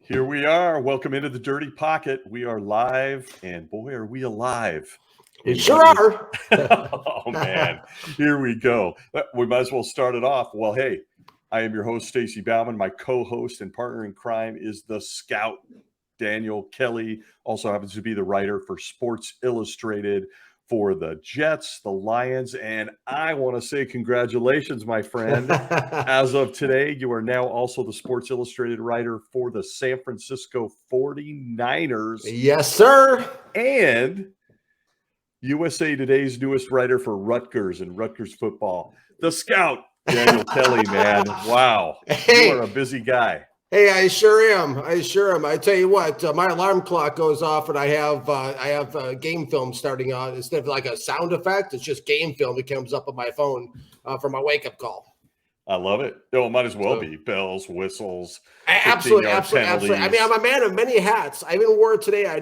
Here we are. Welcome into the Dirty Pocket. We are live, and boy, are we alive. You sure are. Oh, man. Here we go. We might as well start it off. Well, hey, I am your host, Stacey Bauman. My co-host and partner in crime is the scout, Daniel Kelly. Also happens to be the writer for Sports Illustrated for the Jets, the Lions, and I want to say congratulations, my friend. As of today, you are now also the Sports Illustrated writer for the San Francisco 49ers. Yes, sir. And USA Today's newest writer for Rutgers and Rutgers football. The scout, Daniel Kelly, man. Wow. Hey. You are a busy guy. Hey, I sure am. I tell you what, my alarm clock goes off, and I have game film starting on. Instead of like a sound effect, it's just game film that comes up on my phone for my wake-up call. I love it. Oh, it might as well be bells, whistles. Absolutely. I mean, I'm a man of many hats. I even wore it today. I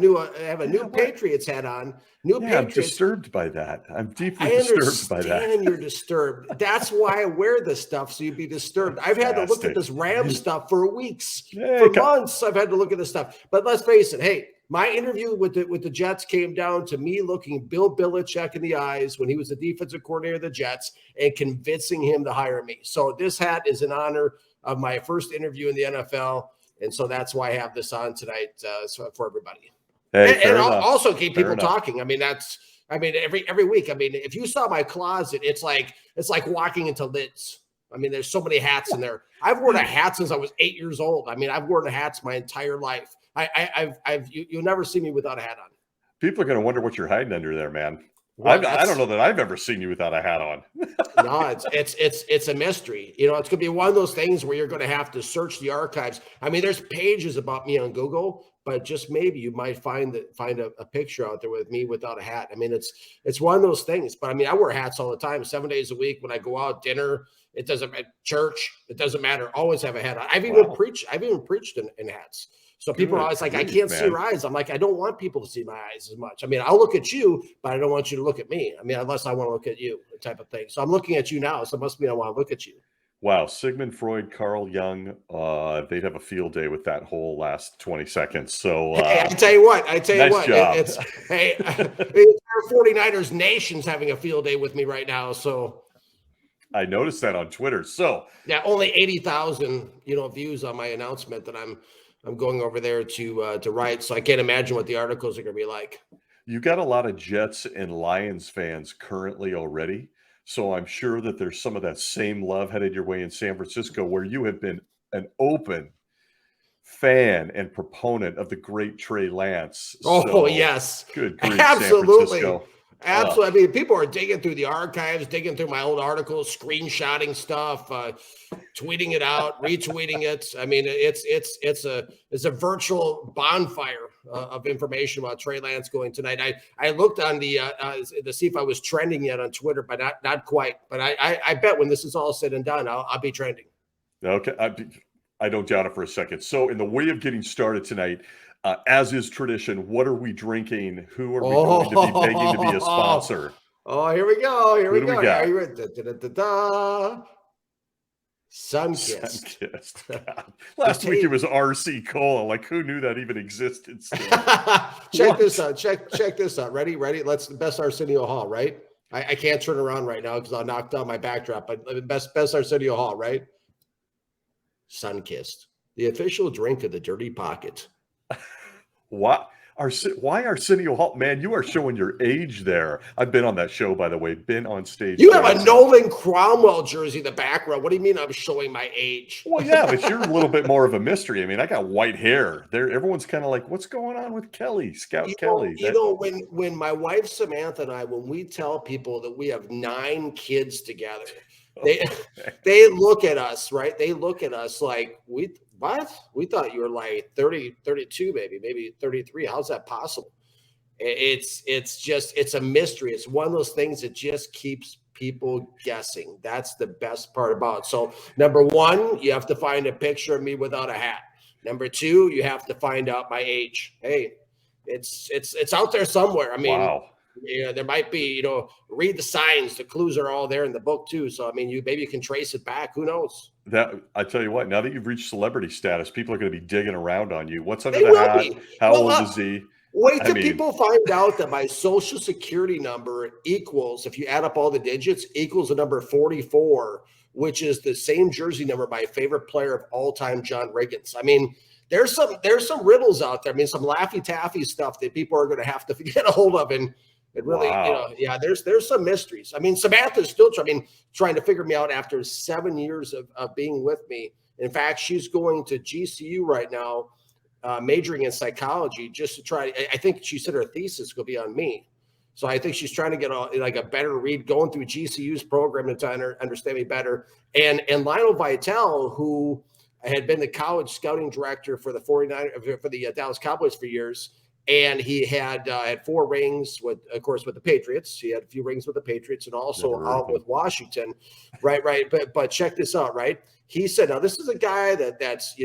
have a new Patriots hat on. I'm disturbed by that. I'm deeply disturbed by that. I understand you're disturbed. That's why I wear this stuff, so you'd be disturbed. I've had to look at this Ram stuff for weeks. For months, I've had to look at this stuff. But let's face it, hey, my interview with the Jets came down to me looking Bill Belichick in the eyes when he was the defensive coordinator of the Jets and convincing him to hire me. So this hat is in honor of my first interview in the NFL, and so that's why I have this on tonight for everybody. Hey, and I'll also keep people talking. I mean, every week. I mean, if you saw my closet, it's like walking into Lids. I mean, there's so many hats in there. I've worn a hat since I was 8 years old. I mean, I've worn hats my entire life. You'll never see me without a hat on. People are going to wonder what you're hiding under there, man. Well, I don't know that I've ever seen you without a hat on. No, it's a mystery. You know, it's going to be one of those things where you're going to have to search the archives. I mean, there's pages about me on Google, but just maybe you might find a picture out there with me without a hat. I mean, it's one of those things. But I mean, I wear hats all the time, 7 days a week when I go out, dinner. It doesn't matter, church. It doesn't matter. Always have a hat on. I've even preached in hats. So people are always like, I can't see your eyes. I'm like, I don't want people to see my eyes as much. I mean, I'll look at you, but I don't want you to look at me. I mean, unless I want to look at you, type of thing. So I'm looking at you now. So it must mean I want to look at you. Wow. Sigmund Freud, Carl Jung, they'd have a field day with that whole last 20 seconds. So hey, I tell you what, job. It's hey, the 49ers nation's having a field day with me right now. So I noticed that on Twitter. So yeah, only 80,000, views on my announcement that I'm going over there to write, so I can't imagine what the articles are going to be like. You got a lot of Jets and Lions fans currently already, so I'm sure that there's some of that same love headed your way in San Francisco, where you have been an open fan and proponent of the great Trey Lance. Oh, yes. Good grief, absolutely. San Francisco. Absolutely. I mean, people are digging through the archives, digging through my old articles, screenshotting stuff, tweeting it out, retweeting it. I mean, it's a virtual bonfire of information about Trey Lance going tonight. I looked on to see if I was trending yet on Twitter, but not quite. But I bet when this is all said and done, I'll be trending. Okay, I don't doubt it for a second. So, in the way of getting started tonight, as is tradition, what are we drinking? Who are we going to be begging to be a sponsor? Oh, here we go. Here we go. Got? Are you ready? Sunkissed. Last week it was RC Cola. Like, who knew that even existed? Check this out. Check this out. Ready? Let's best Arsenio Hall, right? I can't turn around right now because I'll knock down my backdrop. But best Arsenio Hall, right? Sunkissed, the official drink of the Dirty Pocket. What? Why Arsenio Hall? Man, you are showing your age there. I've been on that show, by the way. Been on stage. You have a Nolan Cromwell jersey in the background. What do you mean I'm showing my age? Well, yeah, but you're a little bit more of a mystery. I mean, I got white hair. Everyone's kind of like, what's going on with Kelly, Scout Kelly? When my wife Samantha and I, when we tell people that we have 9 kids together, they look at us, right? They look at us like, what? We thought you were like 30, 32, maybe 33. How's that possible? It's a mystery. It's one of those things that just keeps people guessing. That's the best part about it. So number 1, you have to find a picture of me without a hat. Number 2, you have to find out my age. Hey, it's out there somewhere. I mean, wow. There might be, read the signs. The clues are all there in the book too. So I mean, maybe you can trace it back. Who knows? That I tell you what, now that you've reached celebrity status, people are going to be digging around on you. What's under They the will hat? be. How Well, old is he? Wait I till mean, people find out that my social security number equals, if you add up all the digits, equals the number 44, which is the same jersey number my favorite player of all time, John Riggins. I mean, there's some riddles out there. I mean, some Laffy Taffy stuff that people are going to have to get a hold of, and it really, wow. there's some mysteries. I mean, Samantha's still trying to figure me out after 7 years of being with me. In fact, she's going to GCU right now, majoring in psychology, just to try. I think she said her thesis will be on me. So I think she's trying to get a better read, going through GCU's program to try to understand me better. And Lionel Vitale, who had been the college scouting director for the Dallas Cowboys for years, and he had 4 rings with the Patriots. He had a few rings with the Patriots, and also out with Washington. Right. But check this out, right? He said, now this is a guy that's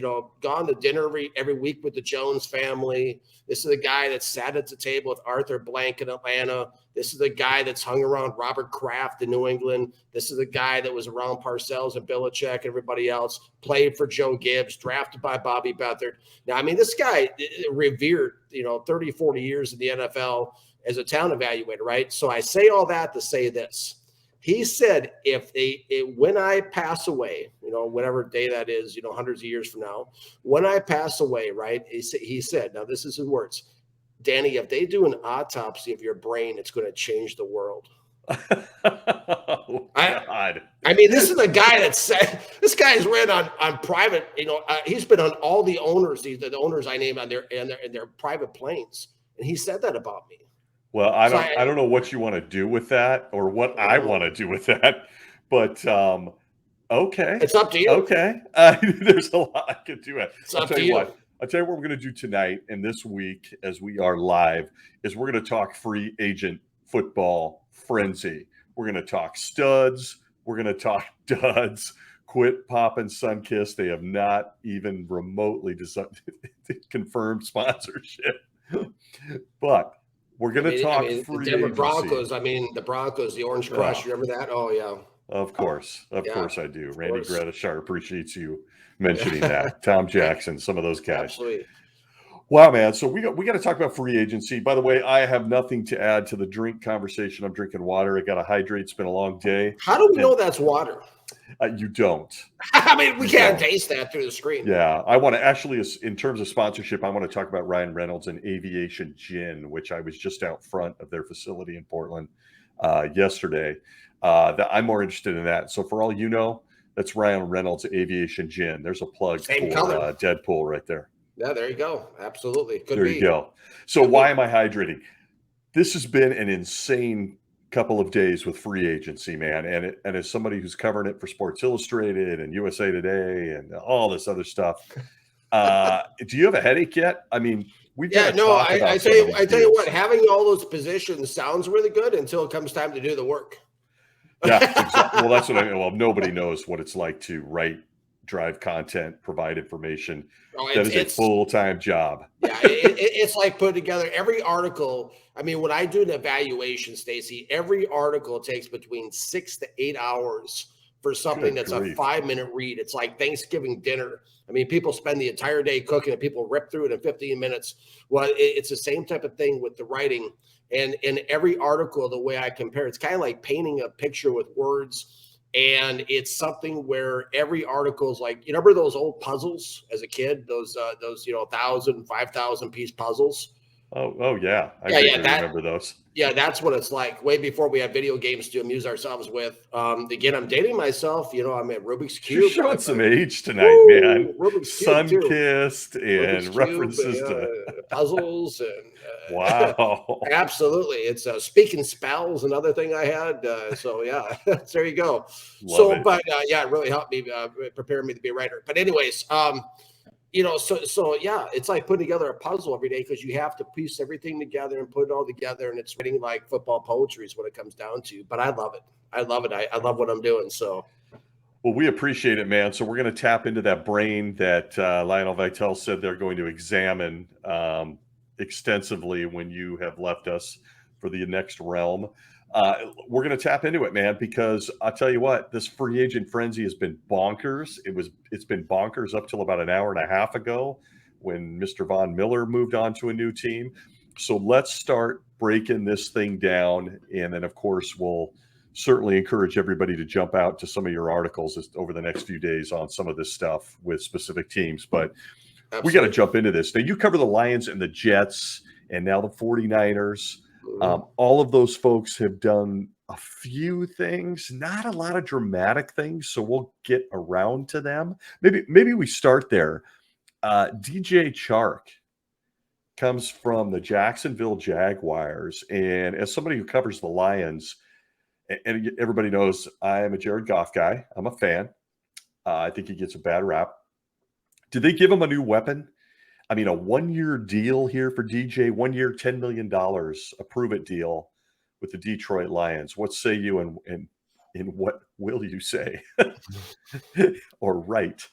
gone to dinner every week with the Jones family. This is a guy that sat at the table with Arthur Blank in Atlanta. This is a guy that's hung around Robert Kraft in New England. This is a guy that was around Parcells and Belichick and everybody else, played for Joe Gibbs, drafted by Bobby Beathard. Now, I mean, this guy revered, 30, 40 years in the NFL as a talent evaluator, right? So I say all that to say this. He said, when I pass away, whatever day that is, hundreds of years from now, when I pass away, right? He said, now this is his words, Danny, if they do an autopsy of your brain, it's going to change the world. Oh, God. I mean, this is a guy that said, this guy has read on private, he's been on all the owners, the owners I named on their private planes. And he said that about me. Well, I don't know what you want to do with that or what I want to do with that, but okay. It's up to you. Okay. There's a lot I could do. It's up to you. I'll tell you what we're going to do tonight and this week as we are live is we're going to talk free agent football frenzy. We're going to talk studs. We're going to talk duds. Quit popping Sunkiss. They have not even remotely confirmed sponsorship. But we're going to talk free Denver agency. Broncos. I mean, the Broncos, the Orange Crush. You remember that? Oh, yeah. Of course I do. Randy Gradishar appreciates you mentioning that. Tom Jackson, some of those guys. Absolutely. Wow, man. So we got to talk about free agency. By the way, I have nothing to add to the drink conversation. I'm drinking water. I got to hydrate. It's been a long day. How do we know that's water? You don't. I mean, we can't taste that through the screen. Yeah. I want to actually, in terms of sponsorship, I want to talk about Ryan Reynolds and Aviation Gin, which I was just out front of their facility in Portland yesterday. That I'm more interested in that. So for all you know, that's Ryan Reynolds Aviation Gin. There's a plug for Deadpool right there. Yeah, there you go. Absolutely. There you go. So why am I hydrating? This has been an insane couple of days with free agency, man. And as somebody who's covering it for Sports Illustrated and USA Today and all this other stuff, do you have a headache yet? I mean, I tell you what, having all those positions sounds really good until it comes time to do the work. Yeah, exactly. Well, that's what I mean. Well, nobody knows what it's like to write, drive content, provide information. That is a full-time job. Yeah, it's like putting together every article. I mean, when I do an evaluation, Stacey, every article takes between 6 to 8 hours for something that's a 5-minute read. It's like Thanksgiving dinner. I mean, people spend the entire day cooking and people rip through it in 15 minutes. Well, it's the same type of thing with the writing. And in every article, the way I compare, it's kind of like painting a picture with words. And it's something where every article is like, you remember those old puzzles as a kid, those 1,000, 5,000 piece puzzles? Oh yeah. I remember those. Yeah, that's what it's like. Way before we had video games to amuse ourselves with. Again, I'm dating myself. I'm at Rubik's Cube. You're showing some age tonight, man. Sun-kissed and references to puzzles and wow. Absolutely. It's speaking spells, another thing I had. So yeah, there you go. It really helped me prepare me to be a writer. But anyways, so yeah, it's like putting together a puzzle every day because you have to piece everything together and put it all together. And it's writing like football poetry is what it comes down to. But I love it. I love it. I love what I'm doing. So. Well, we appreciate it, man. So we're going to tap into that brain that Lionel Vitale said they're going to examine extensively when you have left us. for the next realm. We're going to tap into it, man, because I'll tell you what, this free agent frenzy has been bonkers. It's been bonkers up till about an hour and a half ago when Mr. Von Miller moved on to a new team. So let's start breaking this thing down. And then, of course, we'll certainly encourage everybody to jump out to some of your articles over the next few days on some of this stuff with specific teams. But we got to jump into this. Now, you cover the Lions and the Jets and now the 49ers. All of those folks have done a few things, not a lot of dramatic things. So we'll get around to them. Maybe we start there. DJ Chark comes from the Jacksonville Jaguars. And as somebody who covers the Lions, and everybody knows I am a Jared Goff guy. I'm a fan. I think he gets a bad rap. Did they give him a new weapon? I mean, a 1-year deal here for DJ, 1 year, $10 million, a prove-it deal with the Detroit Lions. What say you and what will you say or write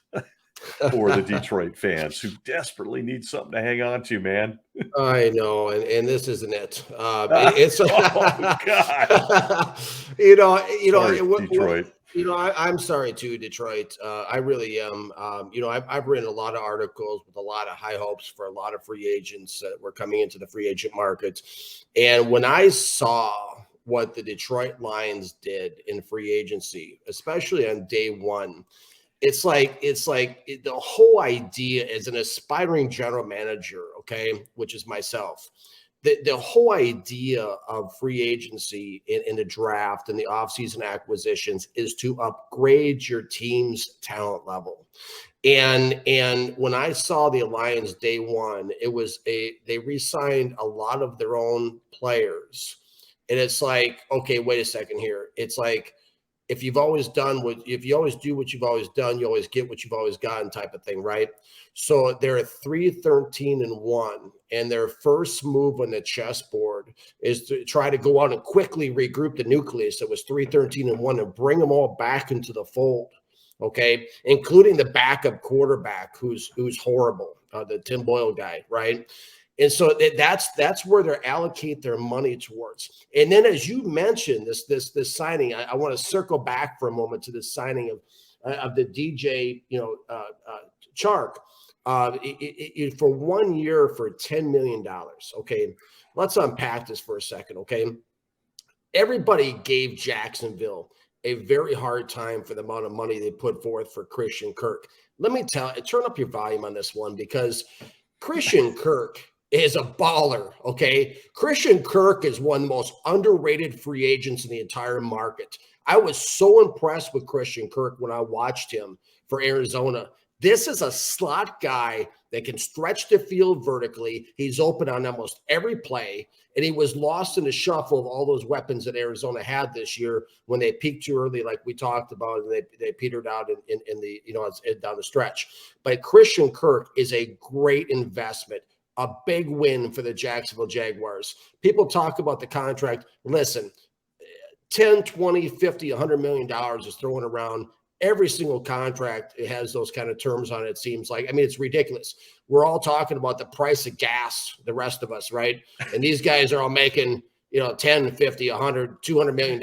for the Detroit fans who desperately need something to hang on to, man? I know, and this isn't it. It's oh God. Sorry, Detroit. I'm sorry too, Detroit. I really am. I've written a lot of articles with a lot of high hopes for a lot of free agents that were coming into the free agent market. And when I saw what the Detroit Lions did in free agency, especially on day one, it's like the whole idea as an aspiring general manager, okay, which is myself. The whole idea of free agency in the draft and the offseason acquisitions is to upgrade your team's talent level. And when I saw the Lions day one, they re-signed a lot of their own players. And it's like, okay, wait a second here. It's like, if you always do what you've always done, you always get what you've always gotten type of thing, right? So they're 3-13-1, and their first move on the chessboard is to try to go out and quickly regroup the nucleus that was 3-13-1 and bring them all back into the fold, okay, including the backup quarterback who's horrible, the Tim Boyle guy, right? And so that's where they allocate their money towards. And then, as you mentioned, this signing, I want to circle back for a moment to the signing of the DJ, Chark, for 1 year for $10 million. Okay, let's unpack this for a second. Okay, everybody gave Jacksonville a very hard time for the amount of money they put forth for Christian Kirk. Let me turn up your volume on this one, because Christian Kirk is a baller, okay? Christian Kirk is one of the most underrated free agents in the entire market. I was so impressed with Christian Kirk when I watched him for Arizona. This is a slot guy that can stretch the field vertically. He's open on almost every play, and he was lost in the shuffle of all those weapons that Arizona had this year when they peaked too early, like we talked about, and they petered out in the down the stretch. But Christian Kirk is a great investment. A big win for the Jacksonville Jaguars. People talk about the contract. Listen, 10, 20, 50, $100 million is thrown around. Every single contract, it has those kind of terms on it, it seems like. I mean, it's ridiculous. We're all talking about the price of gas, the rest of us, right? And these guys are all making, 10, 50, 100, $200 million.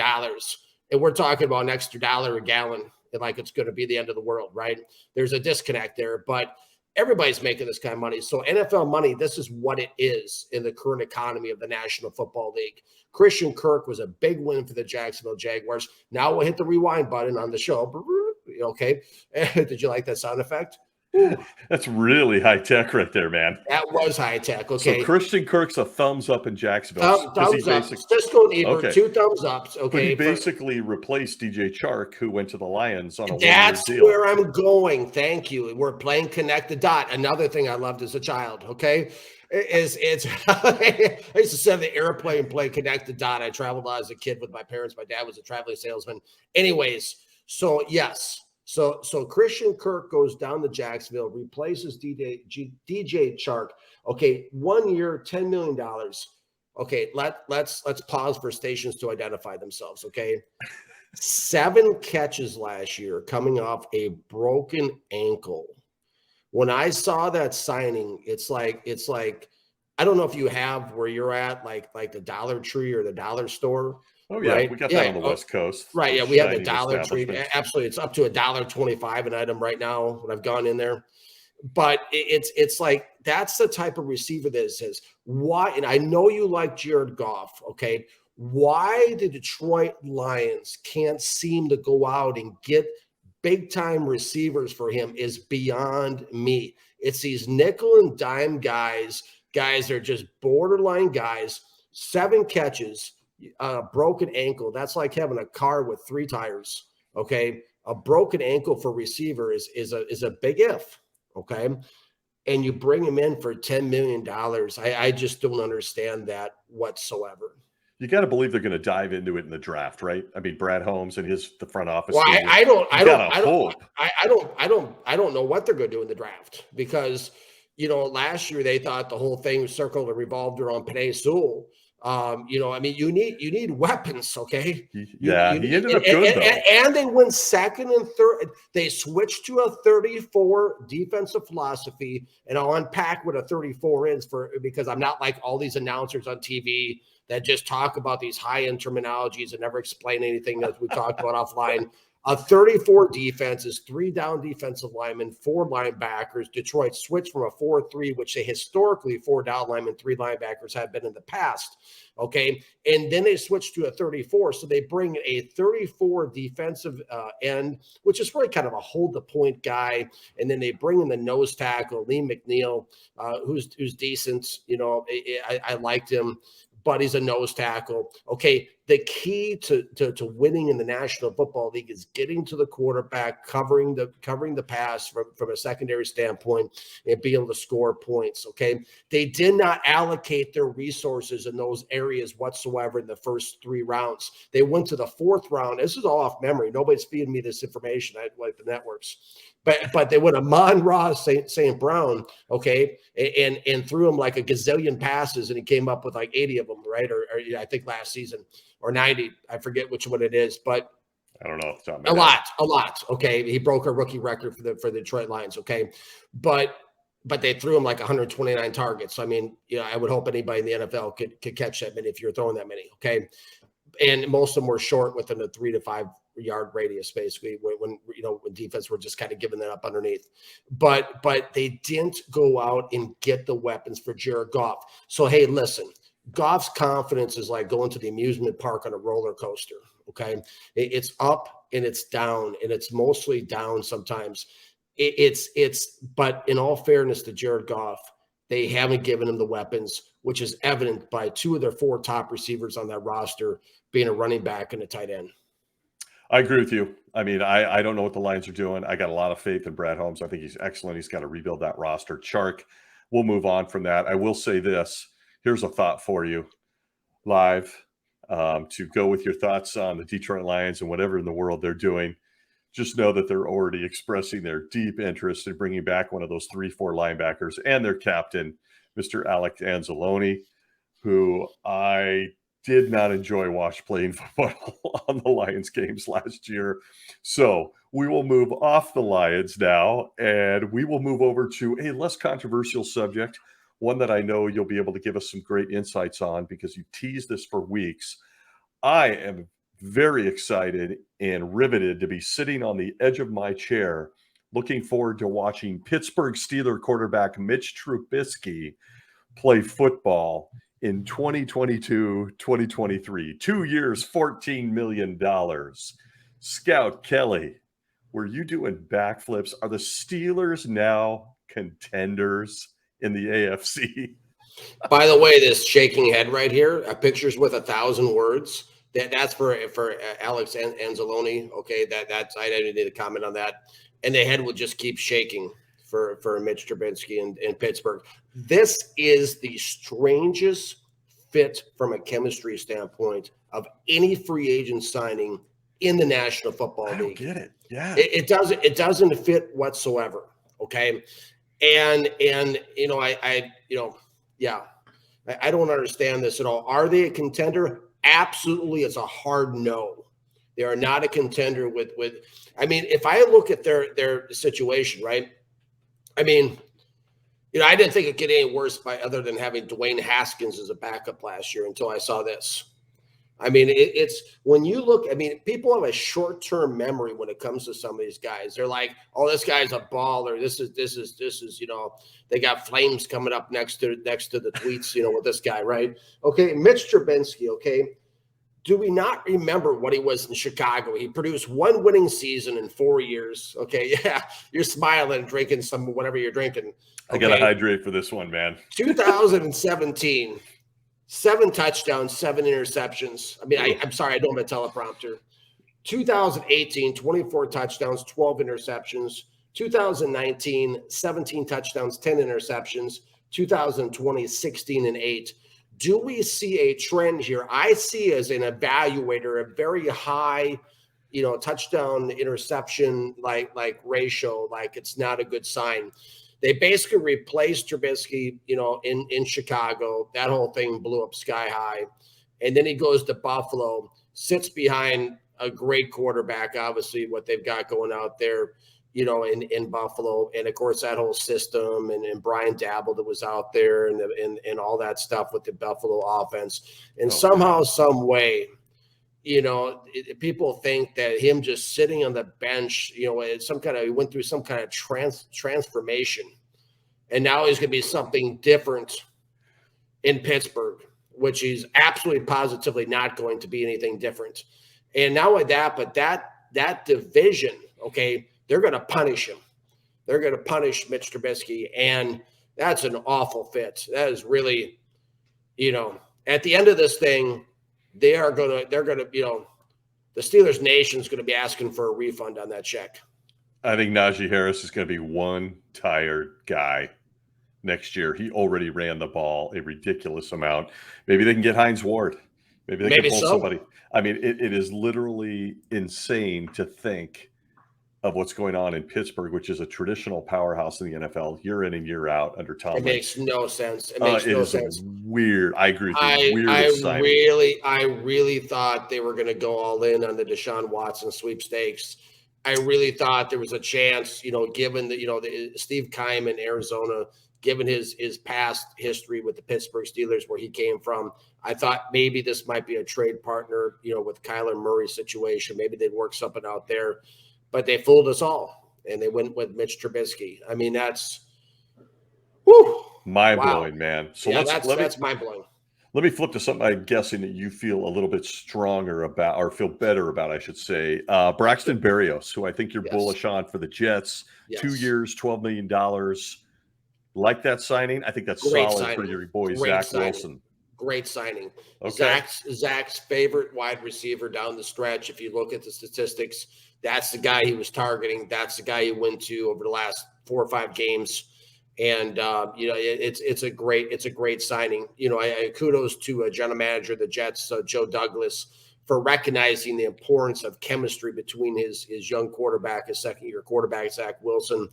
And we're talking about an extra $1 a gallon, like it's going to be the end of the world, right? There's a disconnect there, but everybody's making this kind of money. So NFL money, this is what it is in the current economy of the National Football League. Christian Kirk was a big win for the Jacksonville Jaguars. Now we'll hit the rewind button on the show. Okay. Did you like that sound effect? That's really high tech right there, man. That was high tech. Okay. So Christian Kirk's a thumbs up in Jacksonville. Thumbs up. Cisco and Ebert, okay. 2 thumbs ups. Okay. But he basically replaced DJ Chark, who went to the Lions on a 1-year deal. That's where I'm going. Thank you. We're playing connect the dot. Another thing I loved as a child. Okay. I used to sit on the airplane and play connect the dot. I traveled a lot as a kid with my parents. My dad was a traveling salesman. Anyways, so yes. So Christian Kirk goes down to Jacksonville, replaces DJ Chark. Okay, 1 year, $10 million. Okay, let's pause for stations to identify themselves. Okay, 7 catches last year, coming off a broken ankle. When I saw that signing, it's like I don't know if you have where you're at, like the Dollar Tree or the Dollar Store. Oh yeah, right? we got that on the West Coast. Right. Yeah, we have the shiny Dollar Tree. establishments. Absolutely, it's up to $1.25 an item right now when I've gone in there. But it's like that's the type of receiver that it says why. And I know you like Jared Goff. Okay, why the Detroit Lions can't seem to go out and get big time receivers for him is beyond me. It's these nickel and dime guys are just borderline guys. 7 catches, broken ankle. That's like having a car with 3 tires. Okay, a broken ankle for receiver is a big if. Okay. And you bring him in for $10 million. I just don't understand that whatsoever. You got to believe they're going to dive into it in the draft, right? I mean, Brad Holmes and the front office. Well, I don't know what they're going to do in the draft because, last year they thought the whole thing circled and revolved around Penei Sewell. I mean, you need weapons, okay? He ended up good, though. And they went second and third. They switched to a 34 defensive philosophy, and I'll unpack what a 34 is because I'm not like all these announcers on TV that just talk about these high-end terminologies and never explain anything as we talked about offline. A 34 defense is 3 down defensive linemen, 4 linebackers. Detroit switched from a 4-3, which they historically 4 down linemen, 3 linebackers have been in the past. Okay. And then they switched to a 34. So they bring a 34 defensive end, which is really kind of a hold the point guy. And then they bring in the nose tackle, Lee McNeil, who's decent. I liked him, but he's a nose tackle. Okay. The key to winning in the National Football League is getting to the quarterback, covering the pass from a secondary standpoint, and being able to score points. Okay, they did not allocate their resources in those areas whatsoever in the first 3 rounds. They went to the 4th round. This is all off memory. Nobody's feeding me this information. I like the networks. But they went Amon-Ra St. Brown, okay, and threw him like a gazillion passes, and he came up with like 80 of them, right? Or I think last season, or 90. I forget which one it is, but I don't know. A lot. Okay, he broke a rookie record for the Detroit Lions. Okay, but they threw him like 129 targets. So, I mean, I would hope anybody in the NFL could catch that many if you're throwing that many. Okay, and most of them were short within a 3 to 5 yard radius, basically, when defense were just kind of giving that up underneath. But they didn't go out and get the weapons for Jared Goff. So, hey, listen, Goff's confidence is like going to the amusement park on a roller coaster. Okay, it's up and it's down, and it's mostly down sometimes. But in all fairness to Jared Goff, they haven't given him the weapons, which is evident by 2 of their 4 top receivers on that roster being a running back and a tight end. I agree with you. I mean, I don't know what the Lions are doing. I got a lot of faith in Brad Holmes. I think he's excellent. He's got to rebuild that roster. Chark, we'll move on from that. I will say this. Here's a thought for you live to go with your thoughts on the Detroit Lions and whatever in the world they're doing. Just know that they're already expressing their deep interest in bringing back one of those 3-4 linebackers and their captain, Mr. Alex Anzalone, who I did not enjoy playing football on the Lions games last year. So we will move off the Lions now, and we will move over to a less controversial subject, one that I know you'll be able to give us some great insights on because you teased this for weeks. I am very excited and riveted to be sitting on the edge of my chair, looking forward to watching Pittsburgh Steelers quarterback Mitch Trabinsky play football in 2022-2023. 2 years, $14 million. Scout Kelly, were you doing backflips? Are the Steelers now contenders in the AFC? By the way, this shaking head right here, pictures with 1,000 words. That's for Alex Anzalone. Okay, that's I didn't need to comment on that. And the head will just keep shaking for Mitch Trabinsky in Pittsburgh. This is the strangest fit from a chemistry standpoint of any free agent signing in the National Football League. I don't get it. Yeah, it doesn't fit whatsoever. Okay, and I don't understand this at all. Are they a contender? Absolutely, it's a hard no. They are not a contender with. I mean, if I look at their situation, right? I mean, I didn't think it could get any worse other than having Dwayne Haskins as a backup last year until I saw this. I mean, it's when you look, I mean, people have a short-term memory when it comes to some of these guys. They're like, oh, this guy's a baller. This is, they got flames coming up next to the tweets, with this guy, right? Okay, Mitch Trabinsky, okay. Do we not remember what he was in Chicago? He produced one winning season in 4 years. Okay, yeah, you're smiling, drinking some whatever you're drinking. Okay? I got to hydrate for this one, man. 2017. 7 touchdowns, 7 interceptions. I mean, I'm sorry, I don't have a teleprompter. 2018, 24 touchdowns, 12 interceptions. 2019, 17 touchdowns, 10 interceptions. 2020, 16 and 8. Do we see a trend here? I see as an evaluator a very high, touchdown interception like ratio. Like it's not a good sign. They basically replaced Trubisky, in Chicago. That whole thing blew up sky high. And then he goes to Buffalo, sits behind a great quarterback, obviously, what they've got going out there, in Buffalo. And, of course, that whole system and Brian Dabble that was out there and all that stuff with the Buffalo offense. And somehow, some way, people think that him just sitting on the bench, he went through some kind of transformation, and now he's going to be something different in Pittsburgh, which he's absolutely positively not going to be anything different. And not only that, but that division, okay, they're going to punish him. They're going to punish Mitch Trubisky, and that's an awful fit. That is really, at the end of this thing, they're going to, the Steelers Nation's going to be asking for a refund on that check. I think Najee Harris is going to be one tired guy next year. He already ran the ball a ridiculous amount. Maybe they can get Hines Ward. Maybe they can pull somebody. I mean, it is literally insane to think of what's going on in Pittsburgh, which is a traditional powerhouse in the NFL year in and year out under Tom. It makes no sense. It makes no sense. Weird. I agree with you. I really thought they were going to go all in on the Deshaun Watson sweepstakes. I really thought there was a chance, given the Steve Keim in Arizona, given his past history with the Pittsburgh Steelers, where he came from. I thought maybe this might be a trade partner, with Kyler Murray's situation. Maybe they'd work something out there. But they fooled us all, and they went with Mitch Trubisky. I mean, that's mind-blowing, man. So that's mind-blowing. Let me flip to something I'm guessing that you feel a little bit stronger about, or feel better about, I should say. Braxton Berrios, who I think you're bullish on for the Jets. Yes. 2 years, $12 million. Like that signing? I think that's solid for your boy, Zach Wilson. Great signing. Okay. Zach's favorite wide receiver down the stretch. If you look at the statistics, that's the guy he was targeting. That's the guy he went to over the last 4 or 5 games. And, it's a great signing. I kudos to general manager of the Jets, Joe Douglas, for recognizing the importance of chemistry between his young quarterback, his second-year quarterback, Zach Wilson,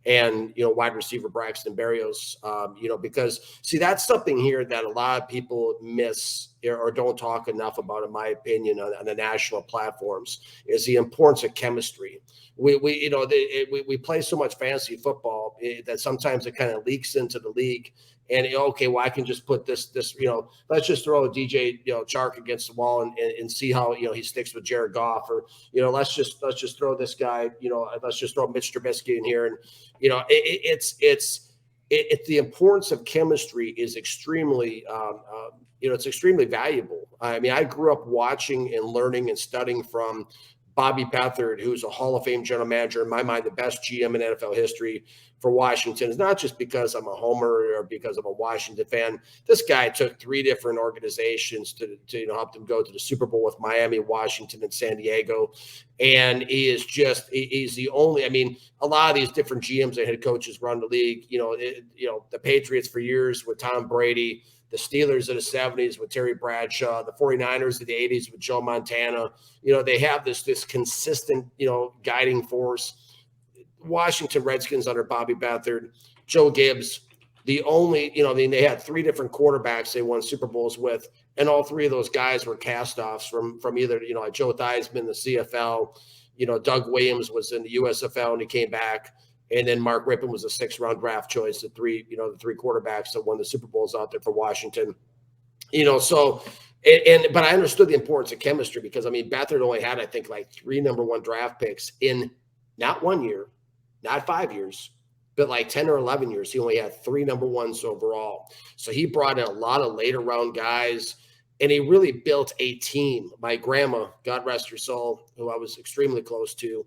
and, wide receiver Braxton Berrios, because, see, that's something here that a lot of people miss or don't talk enough about, in my opinion, on the national platforms, is the importance of chemistry. We play so much fantasy football that sometimes it kind of leaks into the league. And I can just put this, let's just throw a DJ, Chark against the wall and see how, he sticks with Jared Goff, or, let's just throw this guy, let's just throw Mitch Trubisky in here. And, it's the importance of chemistry is extremely, it's extremely valuable. I mean, I grew up watching and learning and studying from Bobby Beathard, who's a Hall of Fame general manager, in my mind, the best GM in NFL history for Washington. It's not just because I'm a homer or because I'm a Washington fan. This guy took 3 different organizations to help them go to the Super Bowl with Miami, Washington, and San Diego. And he's the only, I mean, a lot of these different GMs and head coaches run the league, the Patriots for years with Tom Brady, the Steelers of the 70s with Terry Bradshaw, the 49ers of the 80s with Joe Montana. They have this consistent, guiding force. Washington Redskins under Bobby Beathard, Joe Gibbs, the only, they had 3 different quarterbacks they won Super Bowls with, and all 3 of those guys were cast-offs from either, like Joe Theismann, the CFL, Doug Williams was in the USFL and he came back. And then Mark Rippon was a 6th-round draft choice, the three quarterbacks that won the Super Bowls out there for Washington. But I understood the importance of chemistry because, I mean, Beathard only had, I think, like 3 number 1 draft picks in not 1 year, not 5 years, but like 10 or 11 years. He only had 3 number 1s overall. So he brought in a lot of later round guys, and he really built a team. My grandma, God rest her soul, who I was extremely close to,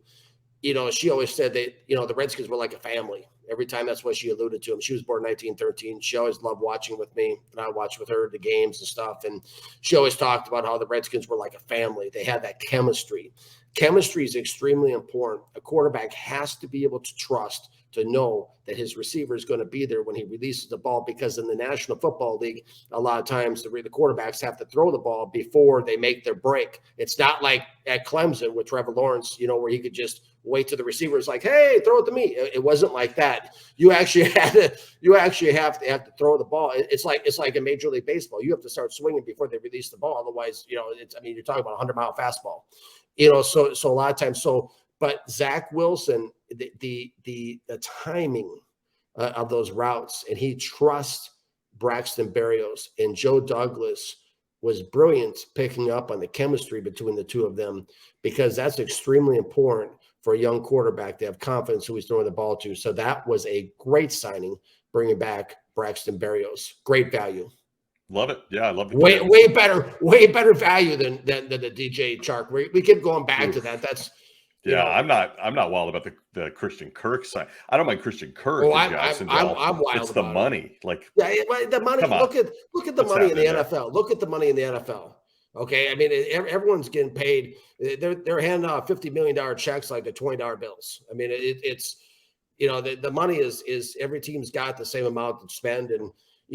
she always said that, the Redskins were like a family. Every time, that's what she alluded to him. She was born in 1913. She always loved watching with me, and I watched with her the games and stuff. And she always talked about how the Redskins were like a family. They had that chemistry. Chemistry is extremely important. A quarterback has to be able to trust, to know that his receiver is going to be there when he releases the ball, because in the National Football League, a lot of times the quarterbacks have to throw the ball before they make their break. It's not like at Clemson with Trevor Lawrence, where he could just wait till the receiver is like, hey, throw it to me. It wasn't like that. You actually have to throw the ball. It's like in Major League Baseball. You have to start swinging before they release the ball. Otherwise, you're talking about a 100-mile fastball. So a lot of times. But Zach Wilson, the timing of those routes, and he trusts Braxton Berrios, and Joe Douglas was brilliant picking up on the chemistry between the two of them, because that's extremely important for a young quarterback to have confidence who he's throwing the ball to. So that was a great signing, bringing back Braxton Berrios. Great value. Love it. Yeah, I love it. Way better value than the DJ Chark. We keep going back to that. That's I'm not wild about the Christian Kirk side. I don't mind Christian Kirk in Jacksonville. I'm wild. It's the money. The money. Look at the money in the NFL. Look at the money in the NFL. Okay, I mean, everyone's getting paid. They're handing out $50 million checks like the $20 bills. I mean, it's the money is every team's got the same amount to spend, and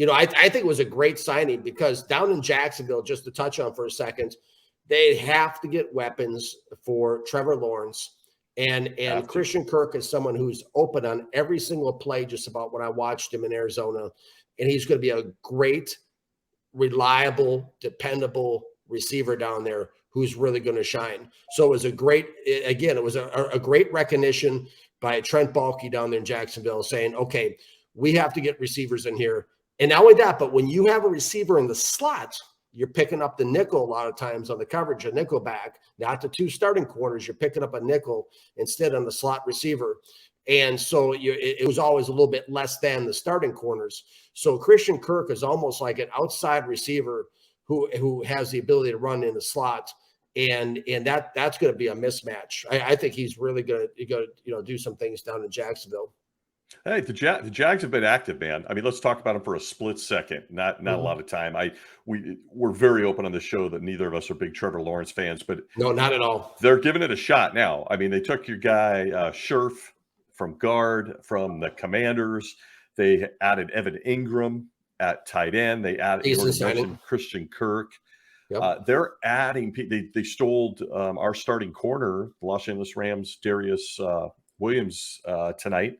I think it was a great signing, because down in Jacksonville, just to touch on for a second, they have to get weapons for Trevor Lawrence, and Christian Kirk is someone who's open on every single play, just about when I watched him in Arizona, and he's going to be a great, reliable, dependable receiver down there who's really going to shine. So it was a great recognition by Trent Baalke down there in Jacksonville, saying, okay, we have to get receivers in here. And not only that, but when you have a receiver in the slot, you're picking up the nickel a lot of times on the coverage, a nickel back, not the 2 starting corners. You're picking up a nickel instead on the slot receiver. And so it was always a little bit less than the starting corners. So Christian Kirk is almost like an outside receiver who has the ability to run in the slot. And that's going to be a mismatch. I think he's really going to do some things down in Jacksonville. Hey, the Jags have been active, man. I mean, let's talk about them for a split second. Not a lot of time. We're very open on the show that neither of us are big Trevor Lawrence fans, but no, not at all. They're giving it a shot now. I mean, they took your guy Scherf from guard from the Commanders. They added Evan Ingram at tight end. They added Christian Kirk. Yep. They're adding. They stole our starting corner, the Los Angeles Rams, Darius Williams tonight,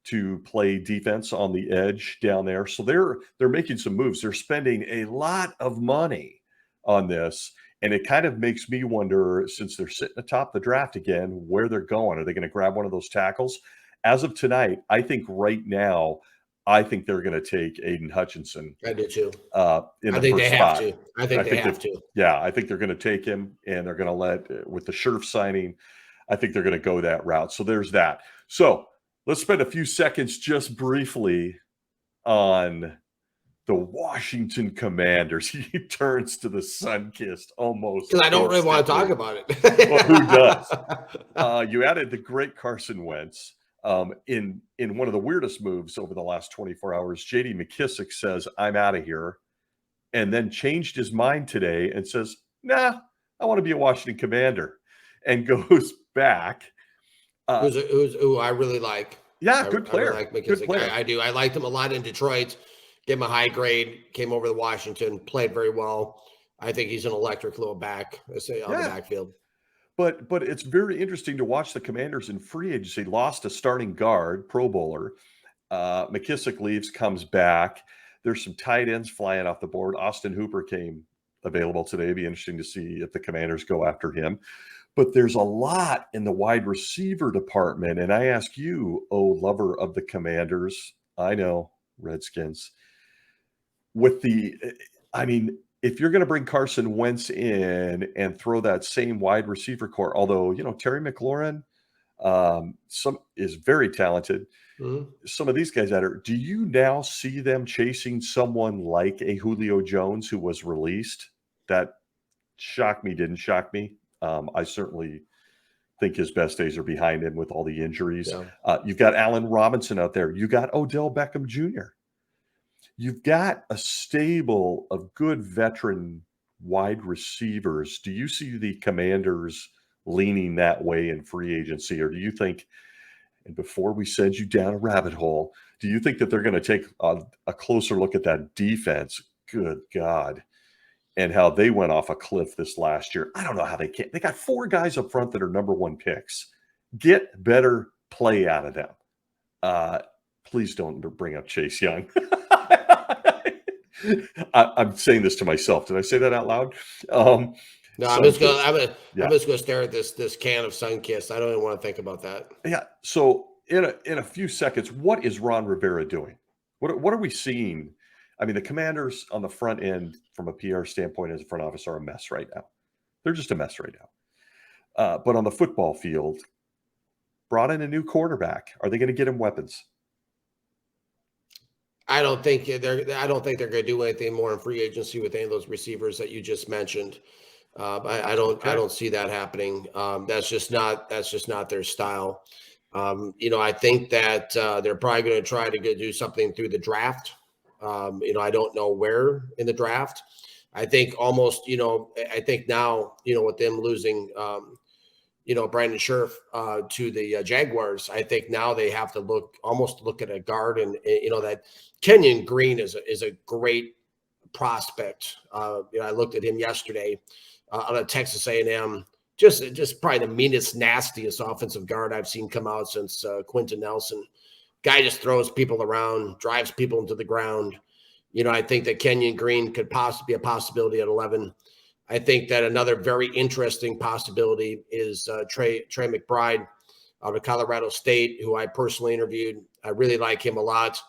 to play defense on the edge down there. So they're making some moves. They're spending a lot of money on this. And it kind of makes me wonder, since they're sitting atop the draft again, where they're going. Are they going to grab one of those tackles? As of tonight, I think right now, I think they're going to take Aiden Hutchinson. I do too. I think they have to. I think they have to. Yeah, I think they're going to take him, and they're going to with the Scherf signing, I think they're going to go that route. So there's that. So let's spend a few seconds just briefly on the Washington Commanders. He turns to the sun-kissed almost. Because I don't really want to talk about it. Well, who does? You added the great Carson Wentz. In one of the weirdest moves over the last 24 hours, J.D. McKissick says, I'm out of here, and then changed his mind today and says, nah, I want to be a Washington Commander, and goes back. Who I really like. Yeah, good player. I really like McKissick. Good player. I do. I liked him a lot in Detroit. Gave him a high grade. Came over to Washington. Played very well. I think he's an electric little back. Let's say on the backfield. But it's very interesting to watch the Commanders in free agency. Lost a starting guard, Pro Bowler. McKissick leaves, comes back. There's some tight ends flying off the board. Austin Hooper came available today. It'd be interesting to see if the Commanders go after him. But there's a lot in the wide receiver department. And I ask you, oh, lover of the Commanders, I know, Redskins, if you're going to bring Carson Wentz in and throw that same wide receiver core, although, Terry McLaurin some is very talented. Mhm. Some of these guys do you now see them chasing someone like a Julio Jones who was released? That didn't shock me. I certainly think his best days are behind him with all the injuries. Yeah. You've got Allen Robinson out there. You got Odell Beckham Jr. You've got a stable of good veteran wide receivers. Do you see the Commanders leaning that way in free agency? Or do you think, and before we send you down a rabbit hole, do you think that they're going to take a closer look at that defense? Good God. And how they went off a cliff this last year. I don't know how they can't. They got 4 guys up front that are number 1 picks. Get better play out of them. Please don't bring up Chase Young. I'm saying this to myself. Did I say that out loud? No, I'm just gonna stare at this can of Sunkist. I don't even want to think about that. Yeah. So in a few seconds, what is Ron Rivera doing? What are we seeing? I mean, the Commanders on the front end, from a PR standpoint, as a front office, are a mess right now. They're just a mess right now. But on the football field, brought in a new quarterback. Are they going to get him weapons? I don't think they're going to do anything more in free agency with any of those receivers that you just mentioned. I don't see that happening. That's just not their style. I think that they're probably going to try to do something through the draft. I don't know where in the draft. I think almost, I think now, with them losing, Brandon Scherf to the Jaguars, I think now they have to look at a guard, and that Kenyon Green is a great prospect. I looked at him yesterday on a Texas A&M. Just probably the meanest, nastiest offensive guard I've seen come out since Quentin Nelson. Guy just throws people around, drives people into the ground. I think that Kenyon Green could possibly be a possibility at 11. I think that another very interesting possibility is Trey McBride out of Colorado State, who I personally interviewed. I really like him a lot.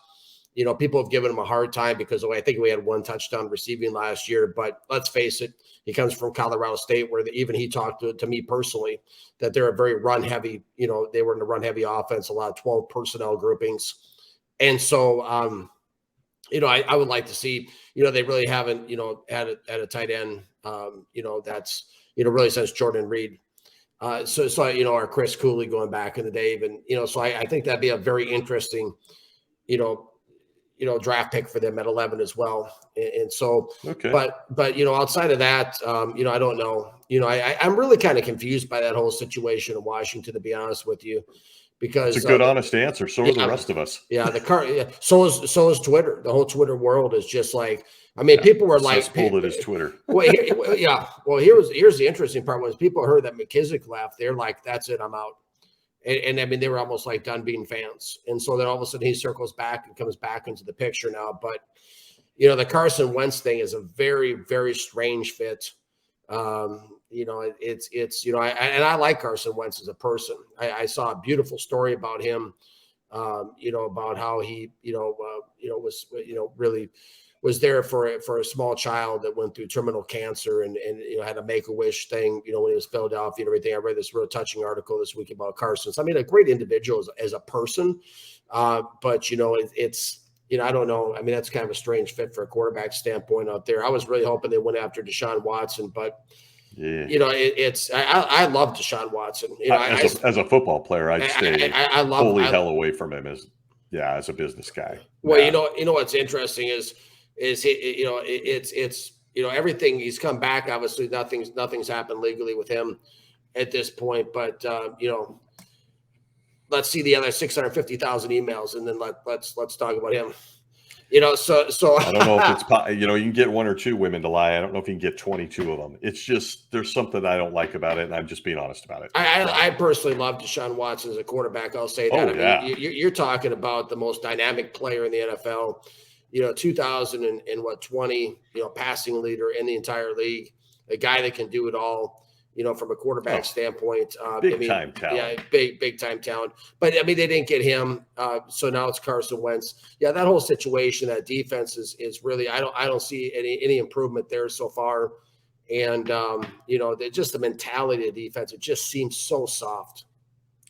People have given him a hard time because I think we had 1 touchdown receiving last year. But let's face it, he comes from Colorado State, where even he talked to me personally that they're a very run-heavy, they were in a run-heavy offense, a lot of 12 personnel groupings. And so, I would like to see, they really haven't, had a tight end, that's, really since Jordan Reed. Or Chris Cooley going back in the day. And, so I think that'd be a very interesting, draft pick for them at 11 as well. And so, okay. But outside of that, I don't know. I'm really kind of confused by that whole situation in Washington, to be honest with you, because it's a good, honest answer. So are the rest of us. Yeah, so is Twitter. The whole Twitter world is just like. I mean, people were like, "Pulled it as Twitter." Well, here's the interesting part. When people heard that McKissick left, they're like, "That's it, I'm out." And I mean, they were almost like done being fans. And so then all of a sudden he circles back and comes back into the picture now. But, the Carson Wentz thing is a very, very strange fit. I like Carson Wentz as a person. I saw a beautiful story about him, about how he, really was there for a small child that went through terminal cancer and had a Make-A-Wish thing, when he was Philadelphia and everything. I read this real touching article this week about Carson. So, I mean, a great individual as a person, but it's I don't know. I mean, that's kind of a strange fit for a quarterback standpoint out there. I was really hoping they went after Deshaun Watson, but yeah, I love Deshaun Watson. As a football player, I'd stay hell away from him as a business guy. Well, what's interesting is it's everything. He's come back. Obviously, nothing's happened legally with him at this point. But let's see the other 650,000 emails, and then let's talk about him. So I don't know if it's you can get 1 or 2 women to lie. I don't know if you can get 22 of them. It's just there's something I don't like about it, and I'm just being honest about it. I personally love Deshaun Watson as a quarterback. I'll say that. I mean, you're talking about the most dynamic player in the NFL. 2020, passing leader in the entire league, a guy that can do it all. from a quarterback standpoint. Big time talent. Yeah, big time talent. But I mean, they didn't get him. So now it's Carson Wentz. Yeah, that whole situation, that defense is really, I don't see any improvement there so far. And just the mentality of the defense, it just seems so soft.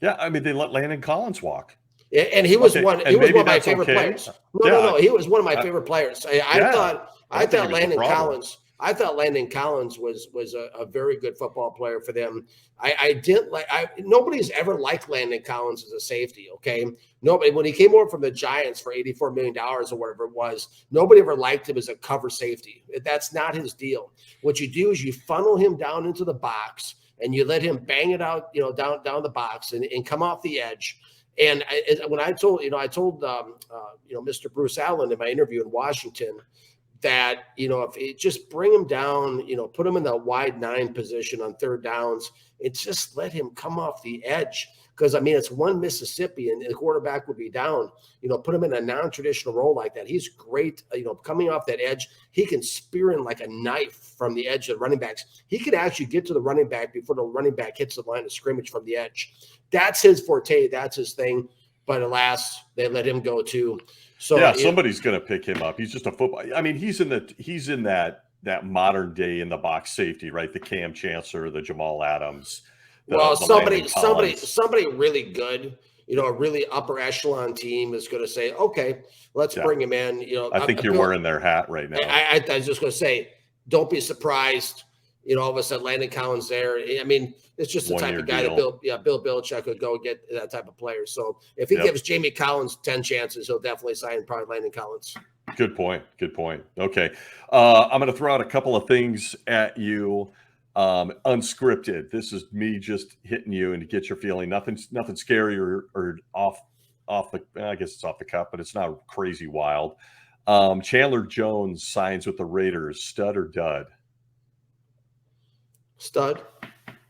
Yeah, I mean, they let Landon Collins walk. And he was one of my favorite players. No, he was one of my favorite players. I thought Landon Collins was a very good football player for them. Nobody's ever liked Landon Collins as a safety. Okay. Nobody, when he came over from the Giants for $84 million or whatever it was, nobody ever liked him as a cover safety. That's not his deal. What you do is you funnel him down into the box and you let him bang it out, down the box and come off the edge. And when I told Mr. Bruce Allen in my interview in Washington that, if it just bring him down, put him in the wide 9 position on third downs, and just let him come off the edge. Because, I mean, it's one Mississippi and the quarterback would be down, put him in a non-traditional role like that. He's great, coming off that edge. He can spear in like a knife from the edge of the running backs. He could actually get to the running back before the running back hits the line of scrimmage from the edge. That's his forte. That's his thing. But alas, they let him go too. So yeah, somebody's going to pick him up. He's just a football. I mean, he's in that modern day in the box safety, right? The Cam Chancellor, the Jamal Adams. Somebody really good, a really upper echelon team is going to say, okay, let's bring him in. I think you're wearing their hat right now. I was just going to say, don't be surprised. All of a sudden Landon Collins there. I mean, it's just the type of guy that Bill Belichick would go get that type of player. So if he gives Jamie Collins 10 chances, he'll definitely sign probably Landon Collins. Good point. Okay. I'm going to throw out a couple of things at you. Unscripted. This is me just hitting you and to get your feeling. Nothing scary or off the, I guess it's off the cuff, but it's not crazy wild. Chandler Jones signs with the Raiders. Stud or dud? Stud.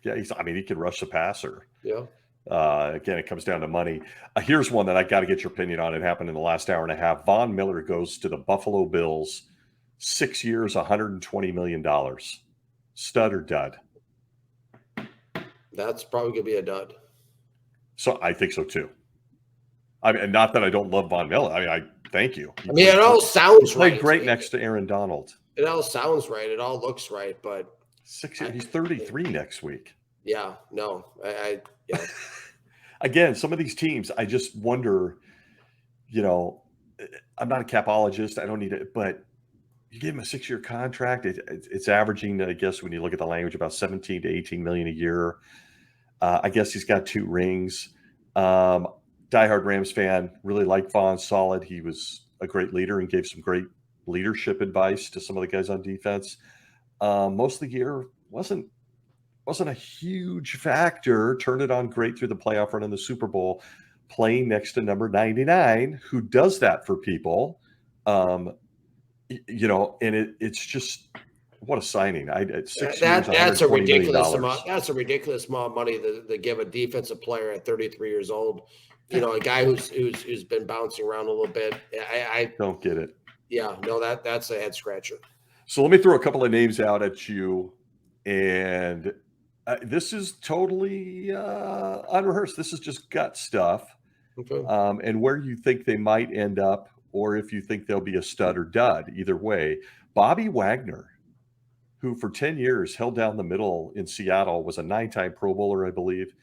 Yeah, he can rush the passer. Yeah. Again, it comes down to money. Here's one that I got to get your opinion on. It happened in the last hour and a half. Von Miller goes to the Buffalo Bills. 6 years, $120 million. Stud or dud? That's probably going to be a dud. So I think so too. I mean, not that I don't love Von Miller. I mean, I thank you. It all sounds right. Played great next to Aaron Donald. It all sounds right. It all looks right, but 6 years. He's 33 next week. Yeah. No. Yeah. Again, some of these teams, I just wonder. I'm not a capologist. I don't need it, but you give him a 6-year contract. It's averaging, I guess, when you look at the language, about 17 to 18 million a year. I guess he's got 2 rings. Diehard Rams fan, really like Vaughn. Solid. He was a great leader and gave some great leadership advice to some of the guys on defense. Most of the year wasn't a huge factor. Turned it on great through the playoff run in the Super Bowl, playing next to number 99, who does that for people. And it's just what a signing. That's a ridiculous amount. That's a ridiculous amount of money to give a defensive player at 33 years old. A guy who's been bouncing around a little bit. I don't get it. Yeah, no, that's a head scratcher. So let me throw a couple of names out at you, and this is totally unrehearsed. This is just gut stuff, okay. And where you think they might end up, or if you think they'll be a stud or dud. Either way, Bobby Wagner, who for 10 years held down the middle in Seattle, was a 9-time Pro Bowler, I believe.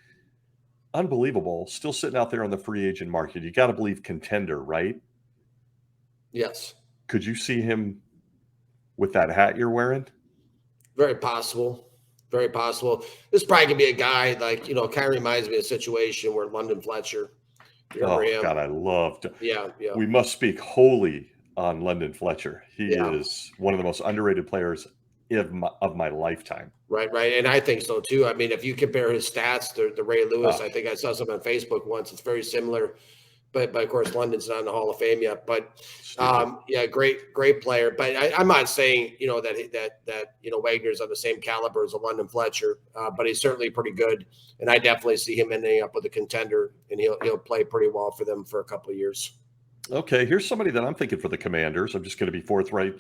Unbelievable. Still sitting out there on the free agent market. You got to believe contender, right? Yes. Could you see him with that hat you're wearing? Very possible. Very possible. This probably could be a guy like, kind of reminds me of a situation where London Fletcher. Him? God, I loved. Yeah. We must speak wholly on London Fletcher. He is one of the most underrated players of my lifetime. Right. And I think so too. I mean, if you compare his stats to Ray Lewis, I think I saw something on Facebook once. It's very similar. But of course, London's not in the Hall of Fame yet. But great player. But I'm not saying that Wagner's on the same caliber as a London Fletcher. But he's certainly pretty good, and I definitely see him ending up with a contender, and he'll play pretty well for them for a couple of years. Okay, here's somebody that I'm thinking for the Commanders. I'm just going to be forthright.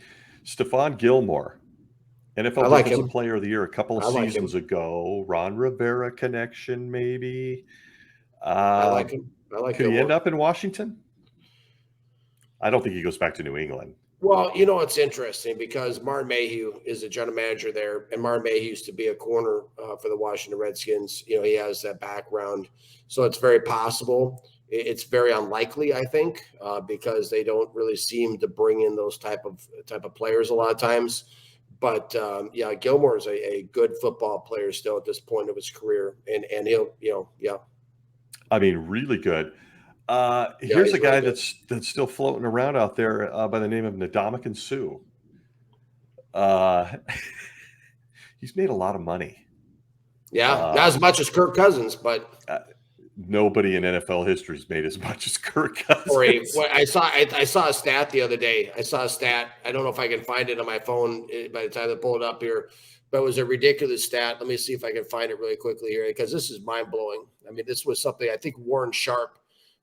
Stephon Gilmore, NFL like Defensive him. Player of the Year a couple of seasons ago. Ron Rivera connection, maybe. I like him. I like Could he end Gilmore. up in Washington? I don't think he goes back to New England. Well, it's interesting because Martin Mayhew is a general manager there, and Martin Mayhew used to be a corner for the Washington Redskins. He has that background, so it's very possible. It's very unlikely, I think, because they don't really seem to bring in those type of players a lot of times. But yeah, Gilmore is a good football player still at this point of his career, and he'll, yeah. I mean, really good. Yeah, Here's he's a guy really good. that's still floating around out there by the name of Ndamukong Suh. He's made a lot of money. Yeah, not as much as Kirk Cousins, but nobody in NFL history has made as much as Kirk Cousins. I saw a stat the other day. I don't know if I can find it on my phone by the time I pull it up here, but it was a ridiculous stat. Let me see if I can find it really quickly here, because this is mind blowing. I mean, this was something I think Warren Sharp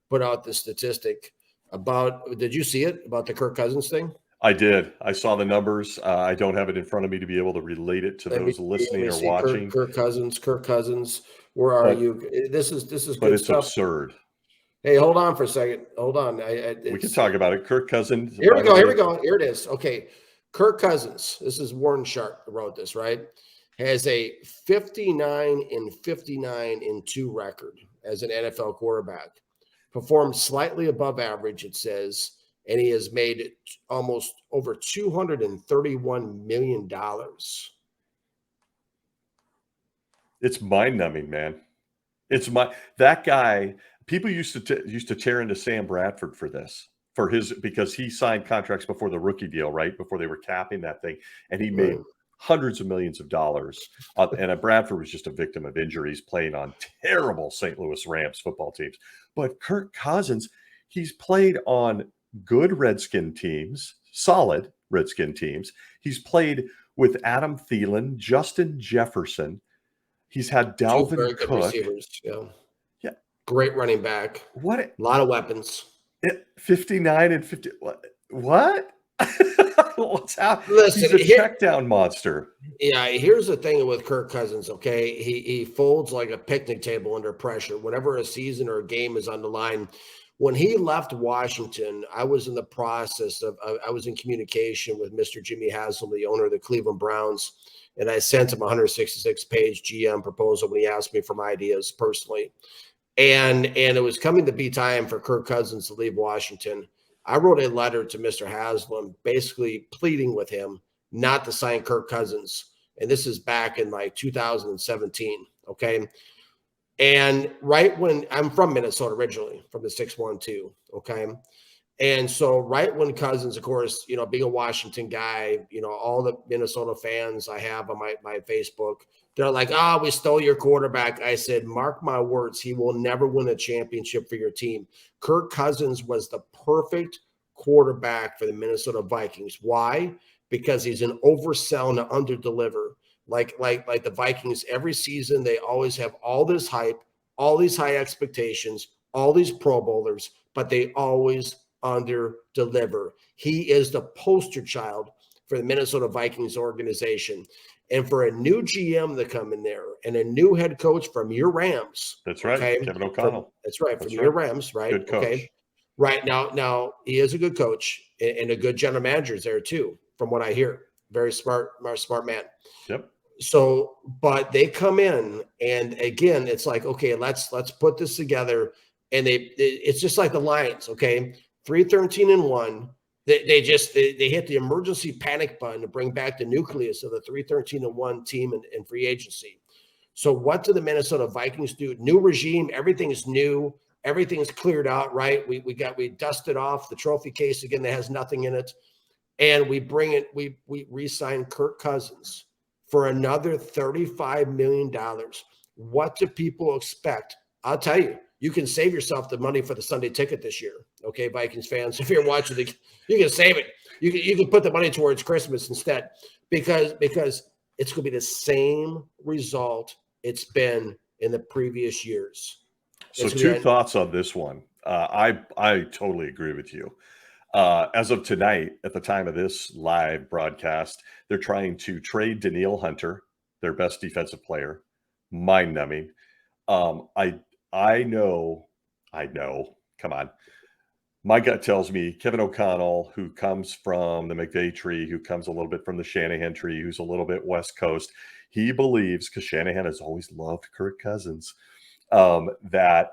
put out the statistic about. Did you see it about the Kirk Cousins thing? I did. I saw the numbers. I don't have it in front of me to be able to relate it to those listening or watching. Kirk Cousins. Where are you? This is good but it's stuff. Absurd. Hey, hold on for a second. Hold on. We can talk about it. Kirk Cousins. Here we go. Here it is. Okay. Kirk Cousins. This is Warren Sharp who wrote this, right? Has a 59-59-2 record as an NFL quarterback. Performed slightly above average, it says, and he has made almost over $231 million. It's mind-numbing, man. That guy. People used to tear into Sam Bradford because he signed contracts before the rookie deal, right before they were capping that thing, and he made hundreds of millions of dollars. And Bradford was just a victim of injuries, playing on terrible St. Louis Rams football teams. But Kirk Cousins, he's played on good Redskin teams, solid Redskin teams. He's played with Adam Thielen, Justin Jefferson. He's had Dalvin very Cook. Good receivers, yeah. Great running back. A lot of weapons. 59 and 50. What? What's happening? Listen, he's a check down monster. Yeah, here's the thing with Kirk Cousins, okay? He folds like a picnic table under pressure. Whenever a season or a game is on the line, when he left Washington, I was in the process of I was in communication with Mr. Jimmy Haslam, the owner of the Cleveland Browns, and I sent him a 166-page GM proposal when he asked me for my ideas personally. And it was coming to be time for Kirk Cousins to leave Washington. I wrote a letter to Mr. Haslam basically pleading with him not to sign Kirk Cousins. And this is back in like 2017, okay? And right when I'm from Minnesota originally, from the 612, okay? And so right when Cousins, of course, being a Washington guy, all the Minnesota fans I have on my Facebook, they're like, we stole your quarterback. I said, mark my words, he will never win a championship for your team. Kirk Cousins was the perfect quarterback for the Minnesota Vikings. Why? Because he's an oversell and an underdeliver. Like the Vikings, every season, they always have all this hype, all these high expectations, all these Pro Bowlers, but they always under-deliver. He is the poster child for the Minnesota Vikings organization. And for a new GM to come in there and a new head coach from your Rams. That's right, okay? Kevin O'Connell. From your Rams, right? Good coach. Okay. Right now he is a good coach and a good general manager is there too, from what I hear. Very smart man. Yep. So, but they come in and again, it's like, okay, let's put this together. And it's just like the Lions, okay? 3-13-1. They hit the emergency panic button to bring back the nucleus of the 3-13-1 team in free agency. So what do the Minnesota Vikings do? New regime, everything is new, everything's cleared out, right? We dusted off the trophy case again that has nothing in it, and we re-sign Kirk Cousins for another $35 million. What do people expect? I'll tell you. You can save yourself the money for the Sunday ticket this year, okay, Vikings fans. If you're watching, you can save it. You can put the money towards Christmas instead, because it's going to be the same result it's been in the previous years. So two thoughts on this one. I totally agree with you. As of tonight, at the time of this live broadcast, they're trying to trade Danielle Hunter, their best defensive player. Mind-numbing. I know. Come on. My gut tells me Kevin O'Connell, who comes from the McVay tree, who comes a little bit from the Shanahan tree, who's a little bit West Coast, he believes, because Shanahan has always loved Kirk Cousins, that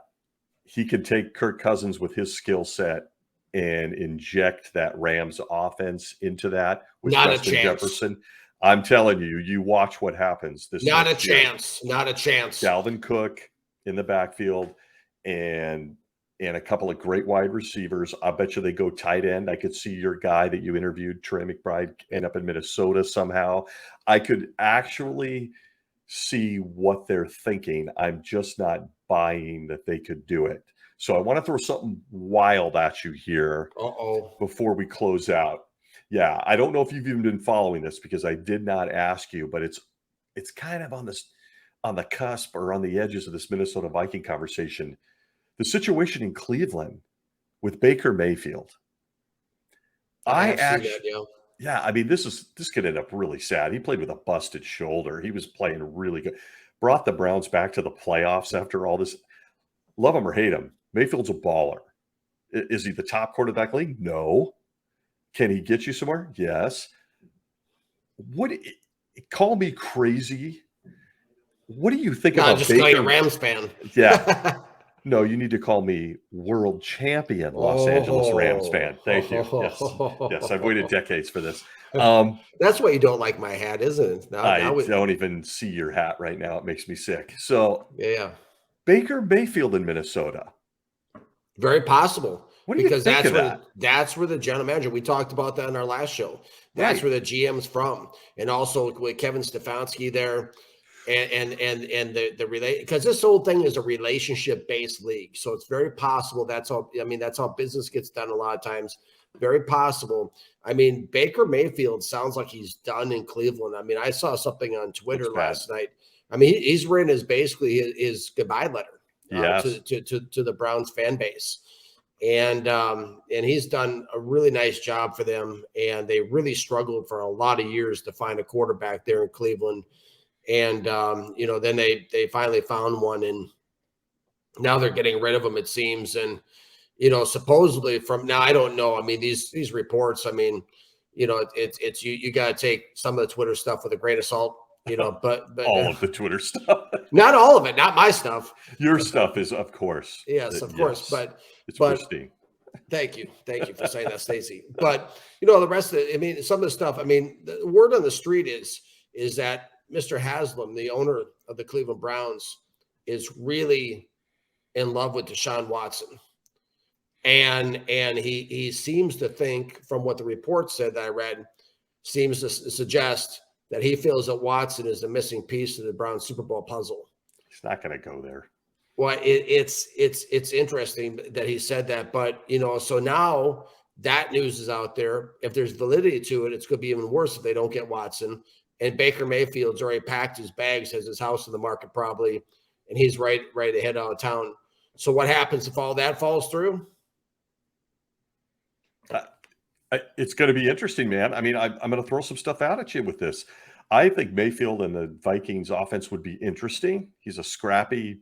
he could take Kirk Cousins with his skill set and inject that Rams offense into that with Not a Justin chance. Jefferson. I'm telling you, you watch what happens this Not a next year. chance. Not a chance. Dalvin Cook in the backfield and a couple of great wide receivers. I bet you they go tight end. I could see your guy that you interviewed, Trey McBride, end up in Minnesota somehow. I could actually see what they're thinking. I'm just not buying that they could do it. So I want to throw something wild at you here before we close out. Yeah, I don't know if you've even been following this because I did not ask you, but it's kind of on the cusp or on the edges of this Minnesota Viking conversation. The situation in Cleveland with Baker Mayfield. I mean, this could end up really sad. He played with a busted shoulder. He was playing really good. Brought the Browns back to the playoffs after all this. Love him or hate him, Mayfield's a baller. Is he the top quarterback league? No. Can he get you somewhere? Yes. Call me crazy. What do you think about just Baker? like a Rams fan. Yeah. No, you need to call me world champion Los Angeles Rams fan. Thank you. Yes, I've waited decades for this. That's why you don't like my hat, isn't it? I don't even see your hat right now. It makes me sick. So, yeah. Baker Mayfield in Minnesota. Very possible. What do you think of that? That's where the general manager, we talked about that in our last show. That's where the GM's from. And also with Kevin Stefanski there. And the because this whole thing is a relationship-based league. So it's very possible that's how business gets done a lot of times. Very possible. I mean, Baker Mayfield sounds like he's done in Cleveland. I mean, I saw something on Twitter last night. I mean, he's written his goodbye letter to the Browns fan base. And he's done a really nice job for them. And they really struggled for a lot of years to find a quarterback there in Cleveland. And, then they finally found one, and now they're getting rid of him, it seems. And, supposedly now, I don't know. I mean, these reports, I mean, it's you got to take some of the Twitter stuff with a grain of salt, but all of the Twitter stuff, not all of it, not my stuff. Your stuff is, of course. Yes, of course. But it's pristine. Thank you for saying that, Stacey. But, the rest of it, I mean, some of the stuff, I mean, the word on the street is that Mr. Haslam, the owner of the Cleveland Browns, is really in love with Deshaun Watson. And he seems to think, from what the report said that I read, seems to suggest that he feels that Watson is the missing piece of the Browns Super Bowl puzzle. He's not going to go there. Well, it's interesting that he said that, but so now that news is out there. If there's validity to it, it's going to be even worse if they don't get Watson. And Baker Mayfield's already packed his bags, has his house in the market probably, and he's ready to head out of town. So what happens if all that falls through? It's going to be interesting, man. I mean, I'm going to throw some stuff out at you with this. I think Mayfield and the Vikings offense would be interesting. He's a scrappy.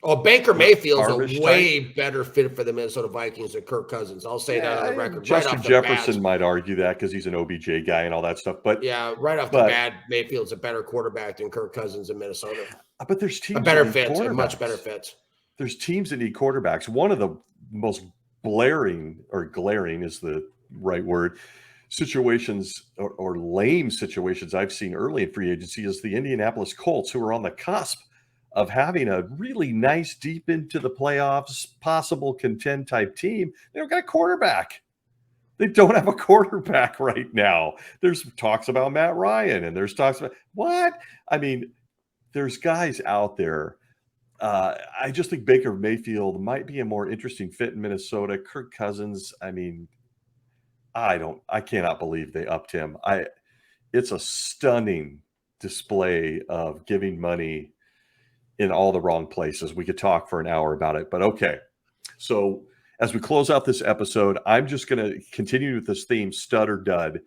Oh, Baker Mayfield's a way better fit for the Minnesota Vikings than Kirk Cousins. I'll say that on the record. Justin Jefferson might argue that because he's an OBJ guy and all that stuff. But right off the bat, Mayfield's a better quarterback than Kirk Cousins in Minnesota. But there's teams a much better fit. There's teams that need quarterbacks. One of the most glaring is the right word, situations or lame situations I've seen early in free agency is the Indianapolis Colts, who are on the cusp of having a really nice deep into the playoffs, possible contend type team. They don't got a quarterback. They don't have a quarterback right now. There's talks about Matt Ryan, and there's talks about what? I mean, there's guys out there. I just think Baker Mayfield might be a more interesting fit in Minnesota. Kirk Cousins, I mean, I cannot believe they upped him. It's a stunning display of giving money in all the wrong places. We could talk for an hour about it, but okay. So as we close out this episode, I'm just going to continue with this theme, stud or dud.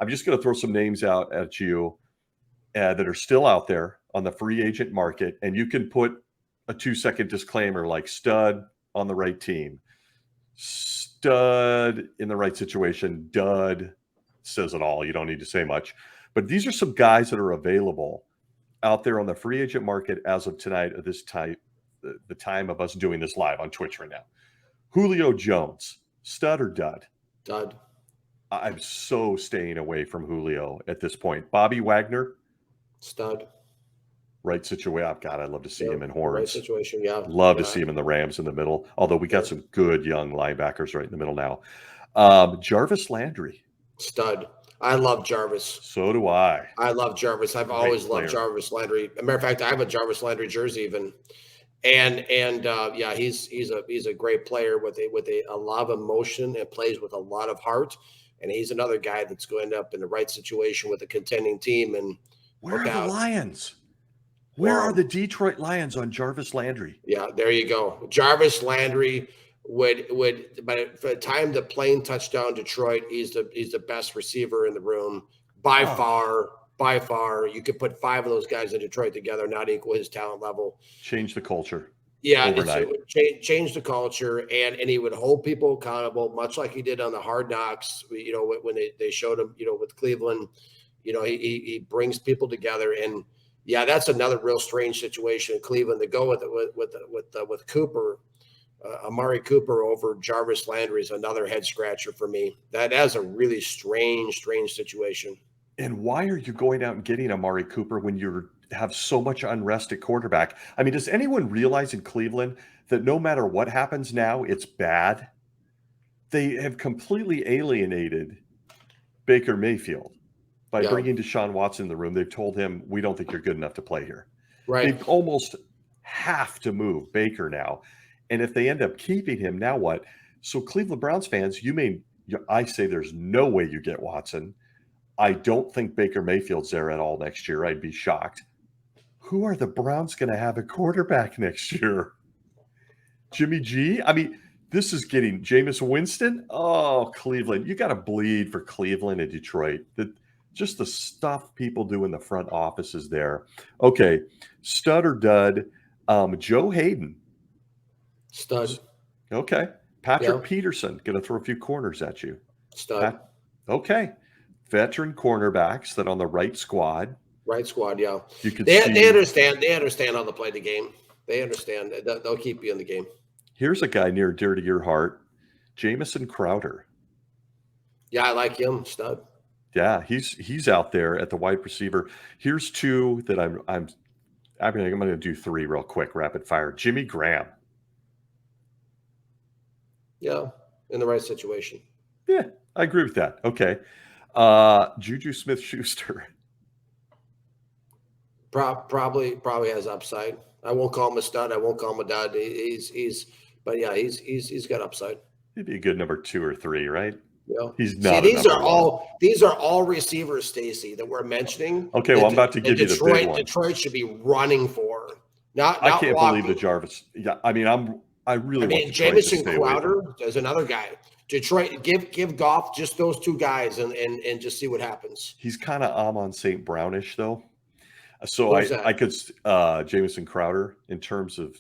I'm just going to throw some names out at you that are still out there on the free agent market. And you can put a 2-second disclaimer like stud on the right team, stud in the right situation, dud says it all. You don't need to say much. But these are some guys that are available out there on the free agent market as of tonight, at this time, the time of us doing this live on Twitch right now. Julio Jones, stud or dud? Dud. I'm so staying away from Julio at this point. Bobby Wagner, stud. Right situation. God, I'd love to see him in horns. Right situation, yeah. Love to see him in the Rams in the middle. Although we got some good young linebackers right in the middle now. Jarvis Landry, stud. I love Jarvis. So do I. I love Jarvis. I've always loved Jarvis Landry. As a matter of fact, I have a Jarvis Landry jersey even. And yeah, he's a great player with a lot of emotion and plays with a lot of heart. And he's another guy that's going to end up in the right situation with a contending team. And where are the Lions? Where are the Detroit Lions on Jarvis Landry? Yeah, there you go. Jarvis Landry would by the time the plane touched down Detroit, he's the best receiver in the room by far. By far, you could put 5 of those guys in Detroit together, not equal his talent level. Change the culture. Yeah, it would change the culture, and he would hold people accountable, much like he did on the Hard Knocks. You know, when they showed him, you know, with Cleveland, you know, he brings people together, and yeah, that's another real strange situation in Cleveland to go with Cooper, Amari Cooper over Jarvis Landry is another head scratcher for me. That is a really strange situation. And why are you going out and getting Amari Cooper when you have so much unrest at quarterback? I mean, does anyone realize in Cleveland that no matter what happens now, it's bad? They have completely alienated Baker Mayfield by bringing Deshaun Watson in the room. They've told him, we don't think you're good enough to play here. Right. They almost have to move Baker now. And if they end up keeping him, now what? So Cleveland Browns fans, I say there's no way you get Watson. I don't think Baker Mayfield's there at all next year. I'd be shocked. Who are the Browns going to have a quarterback next year? Jimmy G? I mean, this is getting Jameis Winston. Oh, Cleveland. You got to bleed for Cleveland and Detroit. Just the stuff people do in the front offices there. Okay, stud or dud? Joe Hayden. Stud. Okay. Patrick Peterson. Going to throw a few corners at you. Stud. Okay. Veteran cornerbacks that on the right squad. Right squad, yeah. They understand. They understand how to play the game. They understand. They'll keep you in the game. Here's a guy near dear to your heart, Jameson Crowder. Yeah, I like him. Stud. Yeah, he's out there at the wide receiver. Here's 2 that I'm going to do 3 real quick, rapid fire. Jimmy Graham. Yeah, in the right situation. Yeah, I agree with that. Okay. Juju Smith-Schuster. Probably has upside. I won't call him a stud. I won't call him a dud. He's got upside. He'd be a good number 2 or 3, right? Yeah. He's not. These are all receivers, Stacy, that we're mentioning. Okay, well, I'm about to give you the big one. Detroit should be running for. I can't believe the Jarvis. Yeah, I mean, I mean, Jameson Crowder is another guy. Detroit, give Goff just those 2 guys and just see what happens. He's kind of Amon St. Brownish though. So I could Jameson Crowder in terms of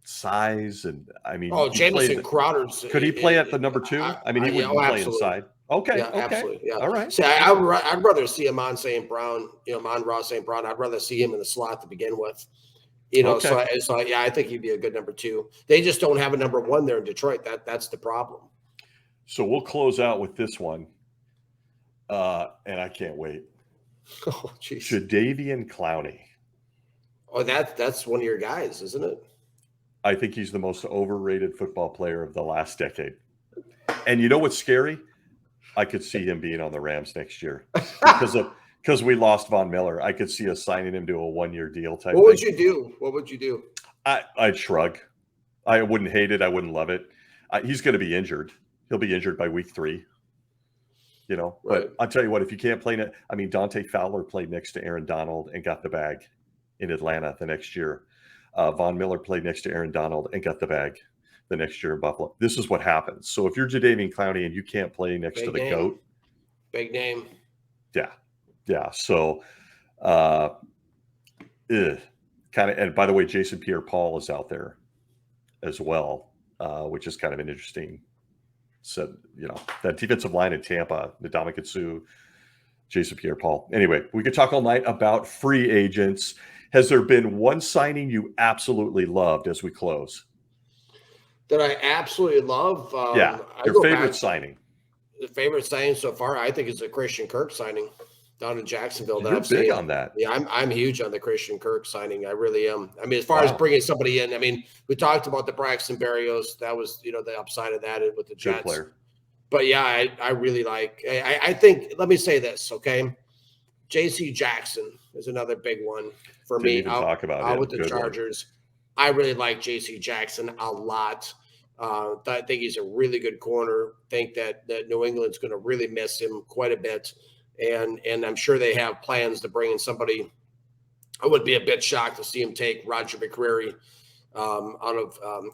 size and I mean. Oh, Jameson Crowder. Could he play at the number 2? I mean, he wouldn't play inside. Okay. Yeah, absolutely. Yeah. All right. See, I'd rather see Amon St. Brown. Amon-Ra St. Brown. I'd rather see him in the slot to begin with. So yeah, I think he'd be a good number 2. They just don't have a number 1 there in Detroit. That's the problem. So we'll close out with this one, and I can't wait. Oh, jeez. Jadeveon Clowney. Oh, that's one of your guys, isn't it? I think he's the most overrated football player of the last decade. And you know what's scary? I could see him being on the Rams next year because we lost Von Miller. I could see us signing him to a 1-year deal type. What would you do? I'd shrug. I wouldn't hate it. I wouldn't love it. He's going to be injured. He'll be injured by week 3. Right. But I'll tell you what, if you can't play it, I mean, Dante Fowler played next to Aaron Donald and got the bag in Atlanta the next year. Von Miller played next to Aaron Donald and got the bag the next year in Buffalo. This is what happens. So if you're Jadeveon Clowney and you can't play next to the GOAT. Big name. Yeah. Yeah. So and by the way, Jason Pierre-Paul is out there as well, which is kind of an interesting set. That defensive line in Tampa, Ndamukong Suh, Jason Pierre-Paul. Anyway, we could talk all night about free agents. Has there been one signing you absolutely loved as we close? That I absolutely love? Your favorite signing. The favorite signing so far, I think, is the Christian Kirk signing down in Jacksonville. You're big on that. Yeah, I'm huge on the Christian Kirk signing. I really am. I mean, as far as bringing somebody in, I mean, we talked about the Braxton Berrios. That was, the upside of that with the Jets. Good player. But yeah, I really like. I think. Let me say this, okay? J.C. Jackson is another big one for me. Even talk about him. With the Chargers. I really like J.C. Jackson a lot. I think he's a really good corner. Think that New England's going to really miss him quite a bit. And I'm sure they have plans to bring in somebody. I would be a bit shocked to see him take Roger McCreary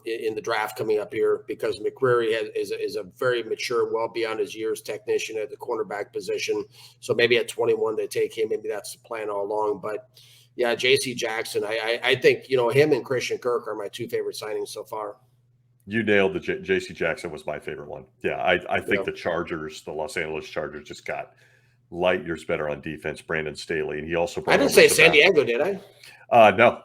in the draft coming up here, because McCreary is a very mature, well beyond his years technician at the cornerback position. So maybe at 21 they take him. Maybe that's the plan all along. But yeah, J.C. Jackson, I think him and Christian Kirk are my two favorite signings so far. You nailed the J.C. Jackson was my favorite one. Yeah, I think the Chargers, the Los Angeles Chargers, just got light years better on defense. Brandon Staley, and he also. I didn't say San Diego, did I? No,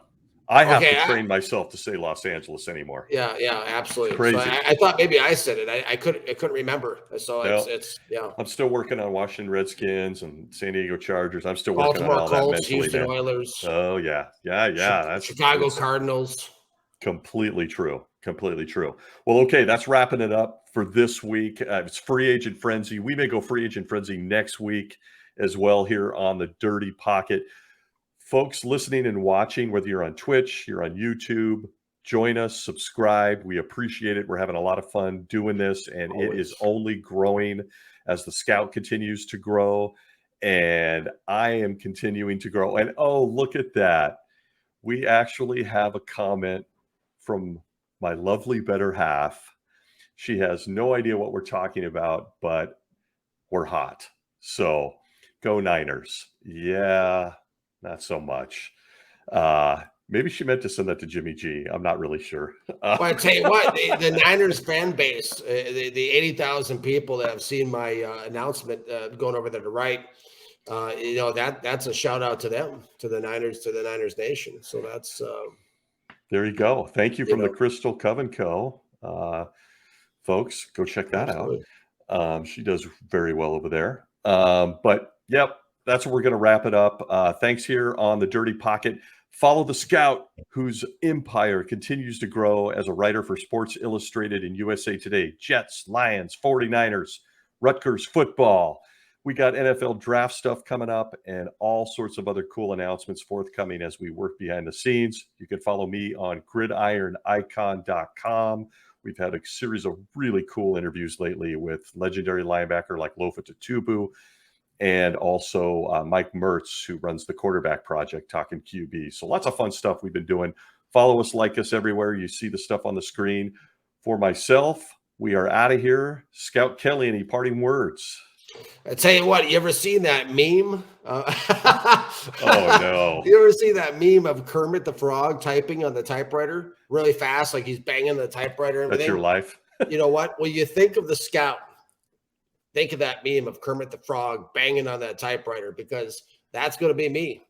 I have to train myself to say Los Angeles anymore. Yeah, absolutely. Crazy. So I thought maybe I said it. I couldn't remember. So it's. I'm still working on Washington Redskins and San Diego Chargers. I'm still working Baltimore on all Colts, that mentally. Houston Oilers. Oh yeah. That's Chicago Cardinals. Completely true. Well, okay, that's wrapping it up for this week. It's Free Agent Frenzy. We may go Free Agent Frenzy next week as well here on the Dirty Pocket. Folks listening and watching, whether you're on Twitch, you're on YouTube, join us, subscribe. We appreciate it. We're having a lot of fun doing this, and it is only growing as the Scout continues to grow, and I am continuing to grow. And oh, look at that. We actually have a comment from my lovely better half. She has no idea what we're talking about, but we're hot. So go Niners. Yeah, not so much. Maybe she meant to send that to Jimmy G. I'm not really sure. Well, I tell you what, the Niners fan base, the 80,000 people that have seen my announcement going over there to right, that's a shout out to them, to the Niners Nation. So that's there you go. Thank you from the Crystal Coven Co. Folks, go check that out. She does very well over there. But yep, that's where we're going to wrap it up. Thanks here on the Dirty Pocket. Follow the Scout, whose empire continues to grow as a writer for Sports Illustrated and USA Today. Jets, Lions, 49ers, Rutgers football. We got NFL draft stuff coming up and all sorts of other cool announcements forthcoming as we work behind the scenes. You can follow me on gridironicon.com. We've had a series of really cool interviews lately with legendary linebacker like Lofa Tatubu, and also Mike Mertz, who runs the Quarterback Project, talking QB. So lots of fun stuff we've been doing. Follow us, like us everywhere. You see the stuff on the screen. For myself, we are out of here. Scout Kelly, any parting words? I tell you what, you ever seen that meme? Oh, no. You ever see that meme of Kermit the Frog typing on the typewriter really fast, like he's banging the typewriter and everything? That's your life. You know what? When you think of the Scout, think of that meme of Kermit the Frog banging on that typewriter, because that's going to be me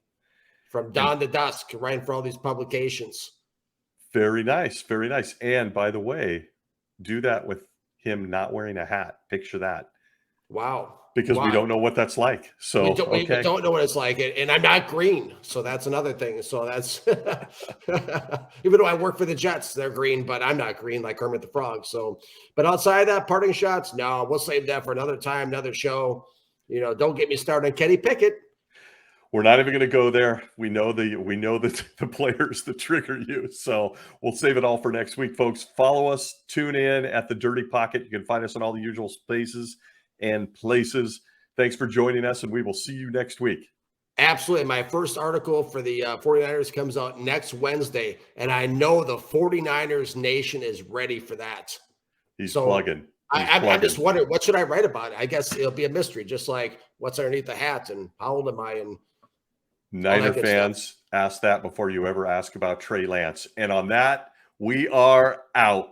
from dawn to dusk, writing for all these publications. Very nice. Very nice. And by the way, do that with him not wearing a hat. Picture that. Wow. Because we don't know what that's like. So we don't know what it's like. And I'm not green. So that's another thing. So that's even though I work for the Jets, they're green, but I'm not green like Kermit the Frog. So, but outside of that, parting shots, no, we'll save that for another time, another show. Don't get me started on Kenny Pickett. We're not even going to go there. We know the players that trigger you. So we'll save it all for next week, folks. Follow us, tune in at the Dirty Pocket. You can find us in all the usual spaces and places. Thanks for joining us, and we will see you next week. Absolutely. My first article for the 49ers comes out next Wednesday, and I know the 49ers nation is ready for that. He's plugging. I'm just wondering, what should I write about? I guess it'll be a mystery, just like what's underneath the hat and how old am I? And Niner fans, ask that before you ever ask about Trey Lance. And on that, we are out.